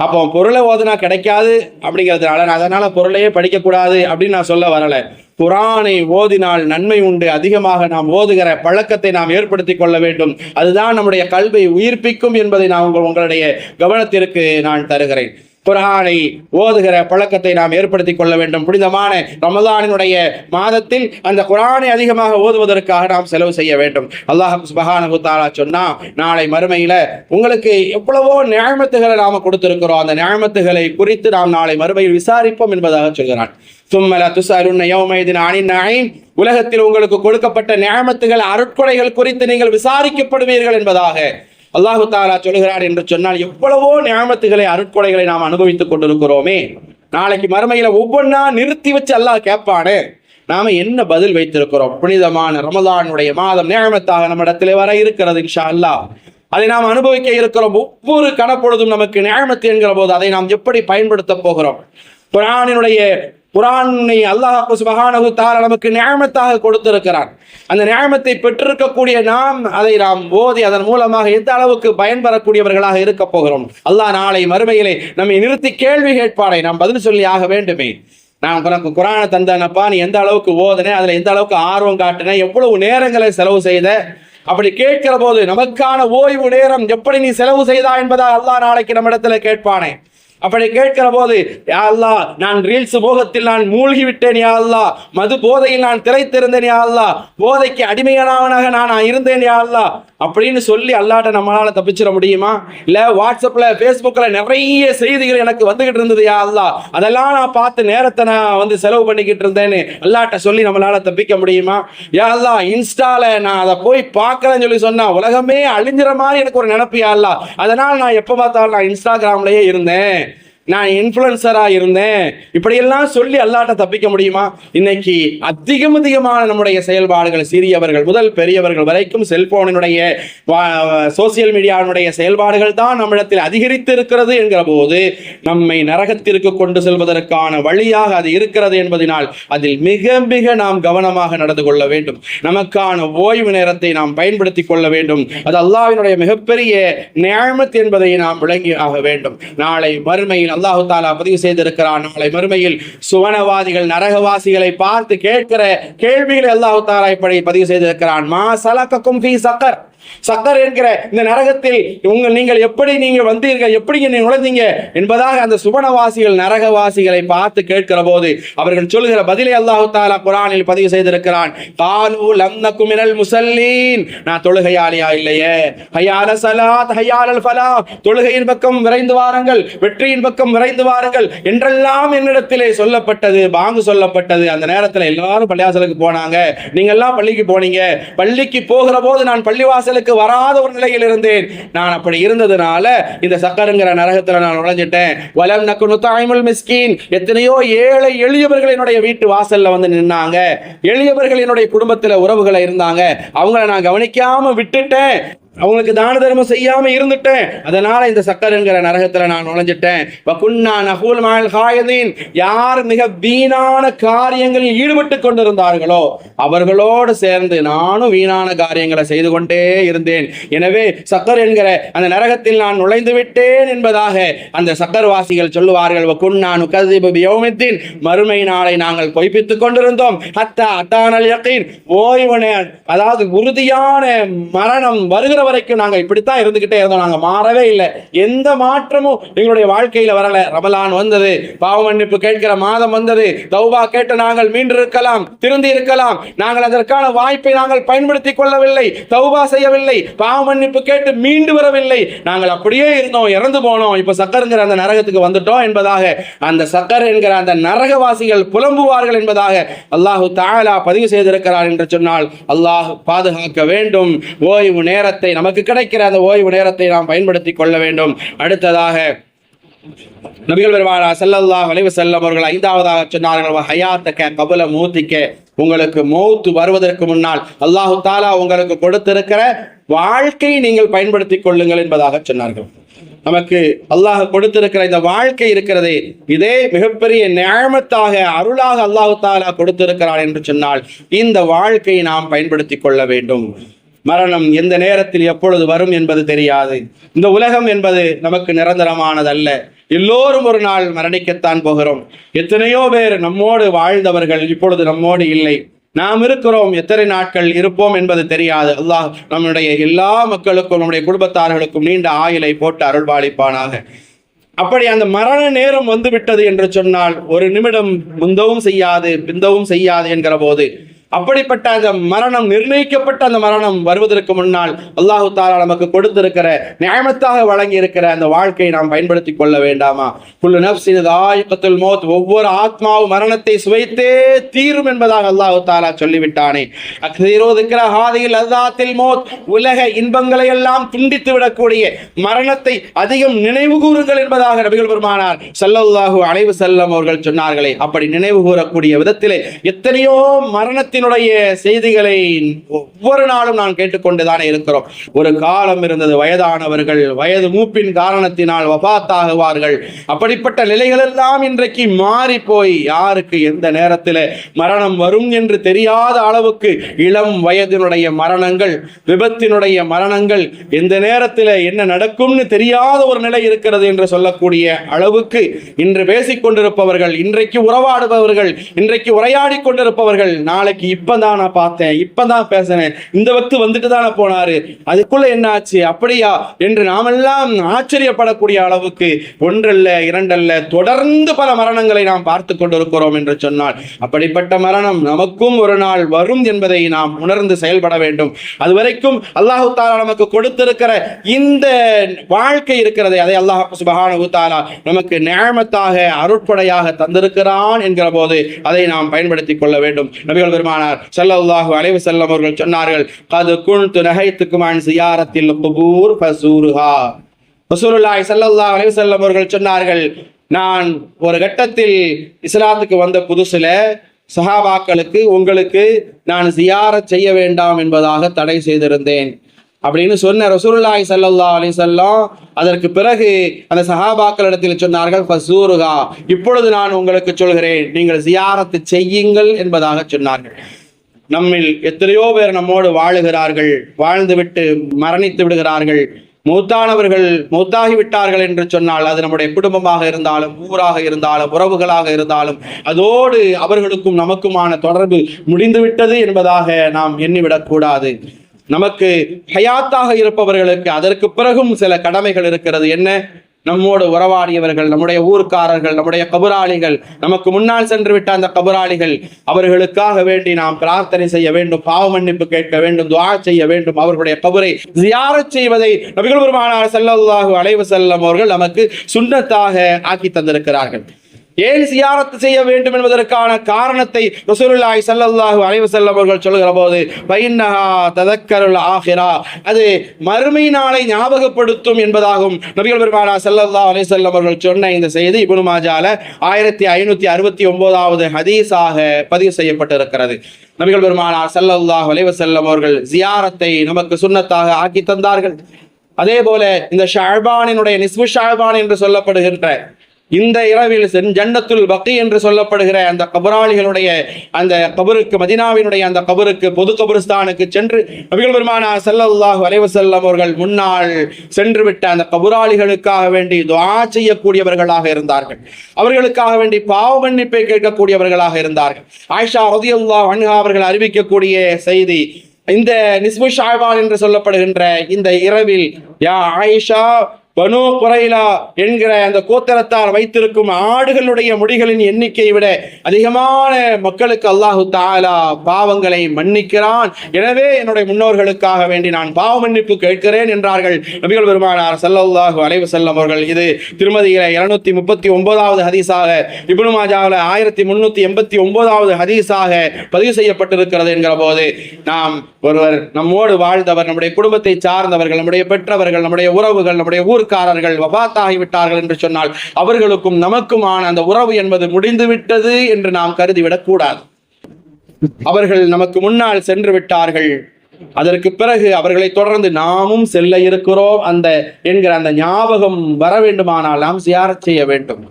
அப்போ பொருளை ஓதுனா கிடைக்காது அப்படிங்கிறதுனால அதனால பொருளையே படிக்கக்கூடாது அப்படின்னு நான் சொல்ல வரலை. குர்ஆனை ஓதினால் நன்மை உண்டு. அதிகமாக நாம் ஓதுகிற பழக்கத்தை நாம் ஏற்படுத்திக் கொள்ள வேண்டும். அதுதான் நம்முடைய கல்வை உயிர்ப்பிக்கும் என்பதை நான் உங்களுடைய கவனத்திற்கு நான் தருகிறேன். குர்ஆனை ஓதுகிற பழக்கத்தை நாம் ஏற்படுத்திக் கொள்ள வேண்டும். புனிதமான ரமதானினுடைய மாதத்தில் அந்த குர்ஆனை அதிகமாக ஓதுவதற்காக நாம் செலவு செய்ய வேண்டும். அல்லாஹ் சுப்ஹானஹு வ தஆலா சொன்னா, நாளை மறுமையில உங்களுக்கு எவ்வளவோ நிஅமத்துகளை நாம கொடுத்திருக்கிறோம், அந்த நிஅமத்துகளை குறித்து நாம் நாளை மறுமையில் விசாரிப்போம் என்பதாக சொல்கிறான். ثُمَّ لَتُسْأَلُنَّ يَوْمَئِذٍ عَنِ النَّعِيمِ, உலகத்தில் உங்களுக்கு கொடுக்கப்பட்ட நிஅமத்துகள், அருட்கொடைகள் குறித்து நீங்கள் விசாரிக்கப்படுவீர்கள் என்பதாக அல்லாஹு தஆலா சொல்கிறார் என்று சொன்னால், எவ்வளவோ நிஅமத்துகளை, அருட்கொடைகளை நாம் அனுபவித்துக் கொண்டிருக்கிறோமே. நாளைக்கு மறுமையில ஒவ்வொன்றா நிறுத்தி வச்சு அல்லாஹ் கேட்பானே, நாம என்ன பதில் வைத்திருக்கிறோம்? புனிதமான ரமலானுடைய மாதம் நிஅமத்தாக நம்மிடத்திலே வர இருக்கிறது இன்ஷா அல்லாஹ். அதை நாம் அனுபவிக்க இருக்கிறோம். ஒவ்வொரு கணப்பொழுதும் நமக்கு நிஅமத் என்கிற போது அதை நாம் எப்படி பயன்படுத்த போகிறோம்? குர்ஆனை அல்லாஹ் சுப்ஹானஹு வ தஆலா நமக்கு நிஅமத்தாக கொடுத்திருக்கிறார். அந்த நிஅமத்தை பெற்றிருக்கக்கூடிய அதை நாம் ஓதி அதன் மூலமாக எந்த அளவுக்கு பயன்பெறக்கூடியவர்களாக இருக்க போகிறோம்? அல்லாஹ் நாளை மறுமையிலே நம்மை நிறுத்தி கேள்வி கேட்பாரை நாம் பதில் சொல்லி ஆக வேண்டுமே. நான் உனக்கு குர்ஆனை தந்தனப்பா, நீ எந்த அளவுக்கு ஓதுனே, அதுல எந்த அளவுக்கு ஆர்வம் காட்டின, எவ்வளவு நேரங்களை செலவு செய்த, அப்படி கேட்கிற போது நமக்கான ஓய்வு நேரம் எப்படி நீ செலவு செய்தா என்பதா அல்லாஹ் நாளைக்கு நம்மிடத்துல கேட்பானே. அப்படி கேட்கிற போது, யா அல்லாஹ், நான் ரீல்ஸ் மோகத்தில் நான் மூழ்கி விட்டேன், யா அல்லாஹ், மது போதையில் நான் திளைத்திருந்தேன், யா அல்லாஹ், போதைக்கு அடிமையானவனாக நான் இருந்தேன், யா அல்லாஹ் அப்படின்னு சொல்லி அல்லாஹ்ட்ட நம்மளால தப்பிச்சிட முடியுமா? இல்ல வாட்ஸ்அப்ல ஃபேஸ்புக்ல நிறைய செய்திகள் எனக்கு வந்துகிட்டு இருந்தது, யா அல்லாஹ், அதெல்லாம் நான் பார்த்து நேரத்தை நான் செலவு பண்ணிக்கிட்டு இருந்தேன்னு அல்லாஹ்ட்ட சொல்லி நம்மளால தப்பிக்க முடியுமா? யா அல்லாஹ், இன்ஸ்டால நான் அதை போய் பார்க்கலன்னு சொல்லி சொன்னா உலகமே அழிஞ்சிற மாதிரி எனக்கு ஒரு நினைப்பு, யா அல்லாஹ், அதனால நான் எப்ப பார்த்தாலும் நான் இன்ஸ்டாகிராம்லயே இருந்தேன், நான் இன்ஃப்ளூயன்சரா இருந்தேன், இப்படியெல்லாம் சொல்லி அல்லாஹ்ட்ட தப்பிக்க முடியுமா? இன்னைக்கு அதிகமான நம்முடைய செயல்பாடுகள், சிறியவர்கள் முதல் பெரியவர்கள் வரைக்கும் செல்போனினுடைய சோசியல் மீடியாவினுடைய செயல்பாடுகள் தான் நம்மிடத்தில் அதிகரித்து இருக்கிறது என்கிற போது, நம்மை நரகத்திற்கு கொண்டு செல்வதற்கான வழியாக அது இருக்கிறது என்பதனால் அதில் மிக நாம் கவனமாக நடந்து கொள்ள வேண்டும். நமக்கான ஓய்வு நேரத்தை நாம் பயன்படுத்திக் கொள்ள வேண்டும். அது அல்லாஹ்வினுடைய மிகப்பெரிய நிஅமத் என்பதை நாம் விளங்கி ஆக வேண்டும். நாளை மறுமையில் அல்லாஹு தஆலா பதிவு செய்திருக்கிறான், நாளை மறுமையில் சுவனவாதிகள் நரகவாசிகளை பார்த்து கேட்கிற கேள்விகளை அல்லாஹு தஆலா இப்படி பதிவு செய்திருக்கிறான். மா சலகக்கும் ஃபீ ஸக்கர், சக்கர் என்கிற இந்த நரகத்தில் நீங்கள் எப்படி வந்தீர்கள், எப்படி நுழைந்தீங்க என்பதாக அந்த சுவனவாசிகள் நரகவாசிகளை பார்த்து கேட்கிற போது அவர்கள் சொல்லுகிற பதிலை அல்லாஹ் தஆலா குர்ஆனில் பதிவு செய்திருக்கிறான். காலு லம் நகு மினல் முஸல்லீன், நான் தொழுகையாளியா இல்லையே, ஹய்யால ஸலாத் ஹய்யாலல் ஃபலாஹ், தொழுகையின் பக்கம் விரைந்து வாருங்கள், வெற்றியின் பக்கம் விரைந்து வாருங்கள் என்றெல்லாம் என்னிடத்திலே சொல்லப்பட்டது, பாங்கு சொல்லப்பட்டது. அந்த நேரத்தில் எல்லாரும் பள்ளிவாசலுக்கு போனாங்க, நீங்க எல்லாம் பள்ளிக்கு போனீங்க, பள்ளிக்கு போகிற போது நான் பள்ளிவாசல் வராத ஒரு நிலையில் இருந்தேன். நான் அப்படி இருந்ததுனால இந்த சக்கருங்கிற நரகத்துல நான் நுழைஞ்சிட்டேன். வலம் நகு நுதைமுல் மிஸ்கீன், எத்தனையோ ஏழை எளியவர்கள் என்னுடைய வீட்டு வாசல்ல நின்னாங்க, எளியவர்கள் என்னுடைய குடும்பத்துல உறவுகளை இருந்தாங்க, அவங்கள நான் கவனிக்காம விட்டுட்டேன். அவங்களுக்கு தான தர்மம் செய்யாம இருந்துட்டேன், அதனால இந்த சக்கர் என்கிற நரகத்துல நான் நுழைஞ்சிட்டேன். யார் மிக வீணான காரியங்களில் ஈடுபட்டு கொண்டிருந்தார்களோ அவர்களோடு சேர்ந்து நானும் வீணான காரியங்களை செய்து கொண்டே இருந்தேன். எனவே சக்கர் என்கிற அந்த நரகத்தில் நான் நுழைந்து விட்டேன் என்பதாக அந்த சக்கர் வாசிகள் சொல்லுவார்கள். மறுமை நாளை நாங்கள் பொய்ப்பித்துக் கொண்டிருந்தோம். அதாவது உறுதியான மரணம் வருகிற வரைக்கும் நாங்க இப்படித்தான் இருந்துகிட்டே இருந்தோம். நாங்க மாறவே இல்லை, எந்த மாற்றமும் எங்களுடைய வாழ்க்கையில வரல. ரமலான் வந்தது, பாவ மன்னிப்பு கேட்கிற மாதம் வந்தது, தௌபா கேட்டு நாங்கள் மீண்டு இருக்கலாம், திருந்தி இருக்கலாம். நாங்கள் அதற்கான வாய்ப்பை நாங்கள் பயன்படுத்திக் கொள்ளவில்லை, தௌபா செய்யவில்லை, பாவ மன்னிப்பு கேட்டு மீண்டு வரவில்லை. நாங்கள் அப்படியே இருந்தோம், இறந்து போனோம். இப்ப சக்கருங்கிற அந்த நரகத்துக்கு வந்துட்டோம் என்பதாக அந்த சக்கர் என்கிற அந்த நரகவாசிகள் புலம்புவார்கள் என்பதாக அல்லாஹு தஆலா பதிவு செய்திருக்கிறார் என்று சொன்னால் அல்லாஹ் பாதுகாக்க வேண்டும். ஓய்வு நேரத்தை, நமக்கு கிடைக்கிற அந்த ஓய்வு நேரத்தை நாம் பயன்படுத்திக் கொள்ள வேண்டும். அடுத்ததாக நபிகள் பெருமானார் ஸல்லல்லாஹு அலைஹி வஸல்லம் அவர்கள் ஐந்தாவதாக சொன்னார்கள், ஹயாத்தக கபல மௌத்திக, உங்களுக்கு மௌத் வருவதற்கு முன்னால் அல்லாஹு தஆலா உங்களுக்கு கொடுத்திருக்கிற வாழ்க்கையை நீங்கள் பயன்படுத்திக் கொள்ளுங்கள் என்பதாக சொன்னார்கள். நமக்கு அல்லாஹ் கொடுத்திருக்கிற இந்த வாழ்க்கை இருக்கிறதே, இதே மிகப்பெரிய நியாமத்தாக, அருளாக அல்லாஹு தஆலா கொடுத்திருக்கிறார் என்று சொன்னால் இந்த வாழ்க்கையை நாம் பயன்படுத்திக் கொள்ள வேண்டும். மரணம் எந்த நேரத்தில் எப்பொழுது வரும் என்பது தெரியாது. இந்த உலகம் என்பது நமக்கு நிரந்தரமானதல்ல. எல்லோரும் ஒரு நாள் மரணிக்கத்தான் போகிறோம். எத்தனையோ பேர் நம்மோடு வாழ்ந்தவர்கள் இப்பொழுது நம்மோடு இல்லை. நாம் இருக்கிறோம், எத்தனை நாட்கள் இருப்போம் என்பது தெரியாது. அல்லாஹ் நம்முடைய எல்லா மக்களுக்கும், நம்முடைய குடும்பத்தார்களுக்கும் நீண்ட ஆயுளை போட்டு அருள்பாலிப்பானாக. அப்படி அந்த மரண நேரம் வந்து விட்டது என்று சொன்னால் ஒரு நிமிடம் முந்தவும் செய்யாது பிந்தவும் செய்யாது என்கிற போது, அப்படிப்பட்ட அந்த மரணம், நிர்ணயிக்கப்பட்ட அந்த மரணம் வருவதற்கு முன்னால் அல்லாஹு தஆலா நமக்கு கொடுத்திருக்கிற நியமத்தாக வழங்கி இருக்கிற அந்த வாழ்க்கையை நாம் பயன்படுத்திக் கொள்ள வேண்டாமா? குல்லு நஃப்ஸின் தாயிகத்துல் மௌத், ஒவ்வொரு ஆத்மாவும் மரணத்தை சுவைத்தே தீரும் என்பதாக அல்லாஹு தஆலா சொல்லிவிட்டானே. அக்ஸீரு ذிக்ர ஹாதிஹில் லஸாத்தில் மௌத், உலக இன்பங்களை எல்லாம் துண்டித்து விடக்கூடிய மரணத்தை அதிகம் நினைவு கூறுங்கள் என்பதாக நபிகள் பெருமானார் ஸல்லல்லாஹு அலைஹி வஸல்லம் அவர்கள் சொன்னார்களே. அப்படி நினைவு கூறக்கூடிய விதத்திலே எத்தனையோ மரணத்தை செய்திகளை ஒவ்வொரு நாளும் நான் கேட்டுக்கொண்டுதானே இருக்கிறோம். ஒரு காலம் இருந்தது, வயதானவர்கள் வயது மூப்பின் காரணத்தினால் வஃபாத்தாகுவார்கள். அப்படிப்பட்ட நிலைகள் எல்லாம் இன்றைக்கு மாறி போய் யாருக்கு எந்த நேரத்தில் மரணம் வரும் என்று தெரியாத அளவுக்கு இளம் வயதினுடைய மரணங்கள், விபத்தினுடைய மரணங்கள், எந்த நேரத்தில் என்ன நடக்கும்னு தெரியாத ஒரு நிலை இருக்கிறது என்று சொல்லக்கூடிய அளவுக்கு இன்று பேசிக் கொண்டிருப்பவர்கள், இன்றைக்கு உறவாடுபவர்கள், இன்றைக்கு உரையாடி கொண்டிருப்பவர்கள், நாளைக்கு இப்பதான் நான் பார்த்தேன், இப்பதான் பேசினேன், இந்த வக்து வந்துட்டு தானே போனாரு, அதுக்குள்ள என்ன ஆச்சு அப்படியா என்று நாமெல்லாம் ஆச்சரியப்படக்கூடிய அளவுக்கு ஒன்றல்ல இரண்டல்ல தொடர்ந்து பல மரணங்களை நாம் பார்த்து கொண்டிருக்கிறோம் என்று சொன்னால், அப்படிப்பட்ட மரணம் நமக்கும் ஒரு நாள் வரும் என்பதை நாம் உணர்ந்து செயல்பட வேண்டும். அதுவரைக்கும் அல்லாஹு தஆலா நமக்கு கொடுத்திருக்கிற இந்த வாழ்க்கை இருக்கிறதே, அதை அல்லாஹ் சுப்ஹானஹு தஆலா நமக்கு நியமத்தாக, அருட்படையாக தந்திருக்கிறான் என்கிற போது அதை நாம் பயன்படுத்திக் கொள்ள வேண்டும். நபிகள் பெருமானார் ஸல்லல்லாஹு அலைஹி வஸல்லம் அவர்கள் சொன்னார்கள், கத் குன்து நஹைத்துக்கும் அன் சியாரத்தில் குபூர் ஃபஸூருஹா. ரசூலுல்லாஹி ஸல்லல்லாஹு அலைஹி வஸல்லம் அவர்கள் சொன்னார்கள், நான் ஒரு கட்டத்தில் இஸ்லாத்துக்கு வந்த புதுசுல சஹாபாக்களுக்கு, உங்களுக்கு நான் ஜியாரத் செய்ய வேண்டாம் என்பதாக தடை செய்திருந்தேன் அப்படின்னு சொன்ன ரசூலுல்லாஹி ஸல்லல்லாஹு அலைஹி வஸல்லம் அதற்கு பிறகு அந்த சஹாபாக்களிடத்தில் சொன்னார்கள், ஃபஸூருஹா, இப்பொழுது நான் உங்களுக்கு சொல்கிறேன், நீங்கள் ஜியாரத் செய்யுங்கள் என்பதாக சொன்னார்கள். நம்மில் எத்தனையோ பேர் நம்மோடு வாழுகிறார்கள், வாழ்ந்துவிட்டு மரணித்து விடுகிறார்கள். மூத்தானவர்கள் மூத்தாகிவிட்டார்கள் என்று சொன்னால் அது நம்முடைய குடும்பமாக இருந்தாலும், ஊராக இருந்தாலும், உறவுகளாக இருந்தாலும், அதோடு அவர்களுக்கும் நமக்குமான தொடர்பு முடிந்துவிட்டது என்பதாக நாம் எண்ணிவிடக் கூடாது. நமக்கு ஹயாத்தாக இருப்பவர்களுக்கு அதற்கு பிறகும் சில கடமைகள் இருக்கிறது. என்ன? நம்மோடு உறவாடியவர்கள், நம்முடைய ஊர்க்காரர்கள், நம்முடைய கபுராளிகள், நமக்கு முன்னால் சென்று விட்ட அந்த கபுராளிகள், அவர்களுக்காக வேண்டி நாம் பிரார்த்தனை செய்ய வேண்டும், பாவ மன்னிப்பு கேட்க வேண்டும், துஆ செய்ய வேண்டும். அவர்களுடைய கபரை ஜியாரத் செய்வதை நபிகள் பெருமானார் ஸல்லல்லாஹு அலைஹி வஸல்லம் அவர்கள் நமக்கு சுன்னத்தாக ஆக்கி தந்திருக்கிறார்கள். ஏன் சியாரத்து செய்ய வேண்டும் என்பதற்கான காரணத்தை ரசூலுல்லாஹி ஸல்லல்லாஹு அலைஹி வஸல்லம் அவர்கள் சொல்கிற போது ஃபைன்னஹா ததக்கருல் ஆகிரா, அது மறுமை நாளை ஞாபகப்படுத்தும் என்பதாகும் நபிகள் பெருமானார் ஸல்லல்லாஹு அலைஹி வஸல்லம் அவர்கள் சொன்ன இந்த செய்தி இப்னு மாஜால 1569வது ஹதீஸாக பதிவு செய்யப்பட்டிருக்கிறது. நபிகள் பெருமானார் ஸல்லல்லாஹு அலைஹி வஸல்லம் அவர்கள் ஜியாரத்தை நமக்கு சுன்னத்தாக ஆக்கி தந்தார்கள். அதே போல இந்த ஷஅபானினுடைய நிஸ்பு ஷஅபான் என்று சொல்லப்படுகின்ற இந்த இரவில் ஜன்னத்துல் பக்கி என்று சொல்லப்படுகிற அந்த கபராளிகளுடைய அந்த கபருக்கு, மதீனாவினுடைய அந்த கபருக்கு, பொது கபரிஸ்தானுக்கு சென்று நபிகள் பெருமானார் ஸல்லல்லாஹு அலைஹி வஸல்லம் அவர்கள் முன்னால் சென்று விட்ட அந்த கபராளிகளுக்காக வேண்டி துஆ செய்யக்கூடியவர்களாக இருந்தார்கள். அவர்களுக்காக வேண்டி பாவ மன்னிப்பை கேட்கக்கூடியவர்களாக இருந்தார்கள். ஆயிஷா ரலியல்லாஹு அன்ஹா அவர்கள் அறிவிக்கக்கூடிய செய்தி, இந்த நிஸ்பு ஷஅபான் என்று சொல்லப்படுகின்ற இந்த இரவில் யா ஆயிஷா பனு குரைலா என்கிற அந்த கோத்திரத்தார் வைத்திருக்கும் ஆடுகளுடைய முடிகளின் எண்ணிக்கையை விட அதிகமான மக்களுக்கு அல்லாஹு தஆலா பாவங்களை மன்னிக்கிறான். எனவே என்னுடைய முன்னோர்களுக்காக வேண்டி நான் பாவ மன்னிப்பு கேட்கிறேன் என்றார்கள் நபிகள் பெருமானார் ஸல்லல்லாஹு அலைஹி வஸல்லம் அவர்கள். இது திருமதியில 239வது ஹதீஸாக, இப்னு மாஜாவில் 1389வது ஹதீஸாக பதிவு செய்யப்பட்டிருக்கிறது. என்கிற போது நாம் ஒருவர் நம்மோடு வாழ்ந்தவர், நம்முடைய குடும்பத்தை சார்ந்தவர்கள், நம்முடைய பெற்றவர்கள், நம்முடைய உறவுகள், நம்முடைய ஊர்க்காரர்கள் வஃபாத்தாகிவிட்டார்கள் என்று சொன்னால் அவர்களுக்கும் நமக்குமான அந்த உறவு என்பது முடிந்துவிட்டது என்று நாம் கருதிவிடக் கூடாது. அவர்கள் நமக்கு முன்னால் சென்று விட்டார்கள், அதற்கு பிறகு அவர்களை தொடர்ந்து நாமும் செல்ல இருக்கிறோம் அந்த என்கிற அந்த ஞாபகம் வர வேண்டுமானால் நாம் ஜியாரத் செய்ய வேண்டும்.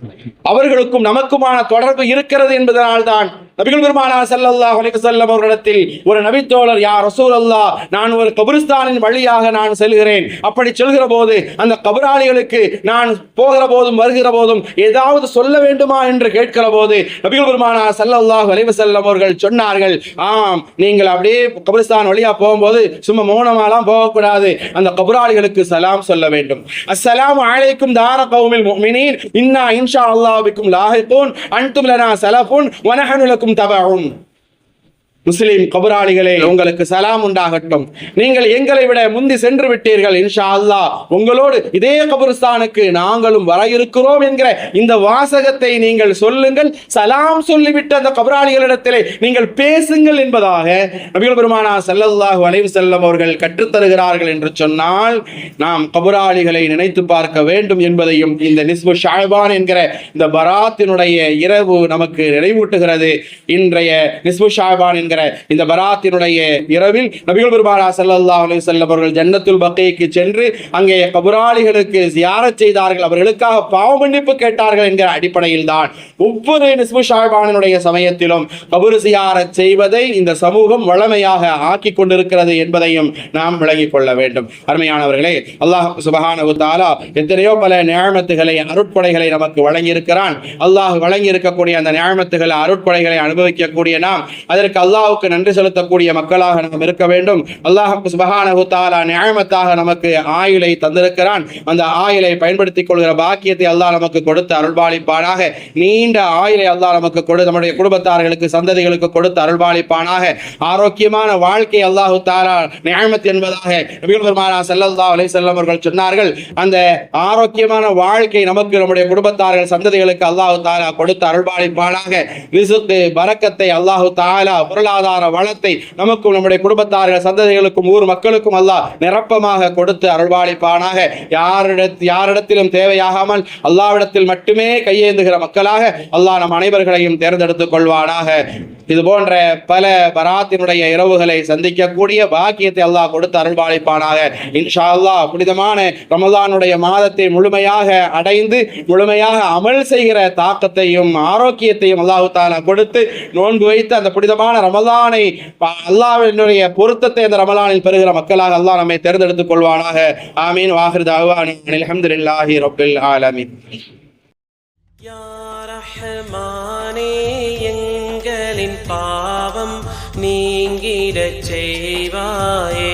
அவர்களுக்கும் நமக்குமான தொடர்பு இருக்கிறது என்பதனால் தான் நபிகள் பெருமானார் ஸல்லல்லாஹு அலைஹி வஸல்லம் அவர்களிடத்தில் ஒரு நபித்தோழர், யா ரசூலல்லாஹ், நான் ஒரு கபிரிஸ்தானின் வழியாக நான் செல்கிறேன், அப்படி செல்கிற போது அந்த கபராளிகளுக்கு நான் போகிற போதும் வருகிற போதும் ஏதாவது சொல்ல வேண்டுமா என்று கேட்கிற போது நபிகள் பெருமானார் ஸல்லல்லாஹு அலைஹி வஸல்லம் அவர்கள் சொன்னார்கள், ஆம், நீங்கள் அப்படியே கபிரிஸ்தான் வழியா போகும்போது சும்மா மௌனமாலாம் போகக்கூடாது, அந்த கபராளிகளுக்கு சலாம் சொல்ல வேண்டும். அஸ்ஸலாமு அலைக்கும் தார கௌமில் முஃமினீன் இன்னா இன்ஷா அல்லாஹ் பிக்கும் லாஹிகூன் அன்தும் லனா ஸலஃபுன் வ நஹ்னு லக்கும் தபஉன். முஸ்லிம் கபராளிகளே, உங்களுக்கு சலாம் உண்டாகட்டும், நீங்கள் எங்களை விட முந்தி சென்று விட்டீர்கள், இன்ஷா அல்லாஹ் உங்களோடு இதே கபரிஸ்தானுக்கு நாங்களும் வர இருக்கிறோம் என்கிற இந்த வாசகத்தை நீங்கள் சொல்லுங்கள், சலாம் சொல்லிவிட்டு அந்த கபராளிகளிடத்திலே நீங்கள் பேசுங்கள் என்பதாக நபிகள் பெருமானார் ஸல்லல்லாஹு அலைஹி வஸல்லம் அவர்கள் கற்றுத்தருகிறார்கள் என்று சொன்னால் நாம் கபராளிகளை நினைத்து பார்க்க வேண்டும் என்பதையும் இந்த நிஸ்பு ஷஅபான் என்கிற இந்த பராத்தினுடைய இரவு நமக்கு நினைவூட்டுகிறது. இன்றைய நிஸ்பு ஷஅபான் என்கிற இந்த பராத்தினுடைய இரவில் நபிகள் பெருமானார் ஸல்லல்லாஹு அலைஹி வஸல்லம் அவர்கள் ஜன்னத்துல் பக்கீக்கு சென்று அங்கே கபராளிகளுக்கு ஜியாரத் செய்தார்கள், அவர்களுக்காக பாவ மன்னிப்பு கேட்டார்கள் என்கிற அடிப்படையில் தான் ஒவ்வொரு நிஸ்பு ஷஅபானுடைய சமயத்திலும் கபர் ஜியாரத் செய்வதை இந்த சமூகம் வழமையாக ஆக்கி கொண்டிருக்கிறது என்பதையும் நாம் விளங்கிக் கொள்ள வேண்டும். அருமையானவர்களே, அல்லாஹ் சுப்ஹானஹு வ தஆலா எத்தனையோ பல நிஅமத்துகளை, அருட்கொடைகளை நமக்கு வழங்கி இருக்கிறான். அல்லாஹ் வழங்கி இருக்கக்கூடிய அந்த நிஅமத்துகளை, அருட்கொடைகளை அனுபவிக்கக்கூடிய நாம் அதற்கு அல்லாஹ்வுக்கு நன்றி செலுத்தக்கூடிய மக்களாக நாம் இருக்க வேண்டும். அல்லாஹ் சுப்ஹானஹு வ தஆலா நிஅமத்தாக நமக்கு ஆயுளை தந்திருக்கிறான். அந்த ஆயுளை பயன்படுத்திக் கொள்கிற பாக்கியத்தை அல்லாஹ் நமக்கு கொடுத்து அருள்பாலிப்பானாக. நீண்ட ஆயுளை அல்லாஹ் நமக்கு கொடுத்து நம்முடைய குடும்பத்தார்களுக்கு, சந்ததிகளுக்கு கொடுத்து அருள்பாலிப்பானாக. ஆரோக்கியமான வாழ்க்கை அல்லாஹு தஆலா நிஅமத் என்பதாக நபிகள் பெருமானார் ஸல்லல்லாஹு அலைஹி வஸல்லம் அவர்கள் சொன்னார்கள். அந்த ஆரோக்கியமான வாழ்க்கை நமக்கு, நம்முடைய குடும்பத்தார்கள், சந்ததிகளுக்கு அல்லாஹு தஆலா கொடுத்து அருள்பாலிப்பானாக. ரிஸ்க் பரக்கத்தை அல்லாஹு தஆலா, பொருளாதார வளத்தை நமக்கும் நம்முடைய குடும்பத்தார்கள், சந்ததிகளுக்கும் ஊர் மக்களுக்கும் அல்லாஹ் நிரப்பமாக கொடுத்து அருள்பாலிப்பானாக. யாரிடத்திலும் தேவையாகாமல் அல்லாஹ்விடத்தில் மட்டுமே கையேந்துகிற மக்களாக அல்லாஹ் நம் அனைவர்களையும் தேர்ந்தெடுத்துக் கொள்வானாக. இது போன்ற பல பராத்தினுடைய இரவுகளை சந்திக்கக்கூடிய பாக்கியத்தை அல்லாஹ் கொடுத்து அருள்பாலிப்பானாக. இன்ஷா அல்லாஹ் புனிதமான ரமலானுடைய மாதத்தை முழுமையாக அடைந்து முழுமையாக அமல் செய்கிற தாக்கத்தையும் ஆரோக்கியத்தையும் அல்லாஹ் தஆலா கொடுத்து நோன்பு வைத்து அந்த புனிதமான ரமலானை, அல்லாஹ்வினுடைய பொருத்தத்தை அந்த ரமலானில் பெறுகிற மக்களாக அல்லாஹ் நம்மை தேர்ந்தெடுத்துக் கொள்வானாக. ஆமீன். வாஹிர் தஅவானா அல்ஹம்துலில்லாஹி ரப்பில் ஆலமீன். யா ரஹ்மானே, எங்களின் பாவம் நீங்கிடச் செய்வாயே.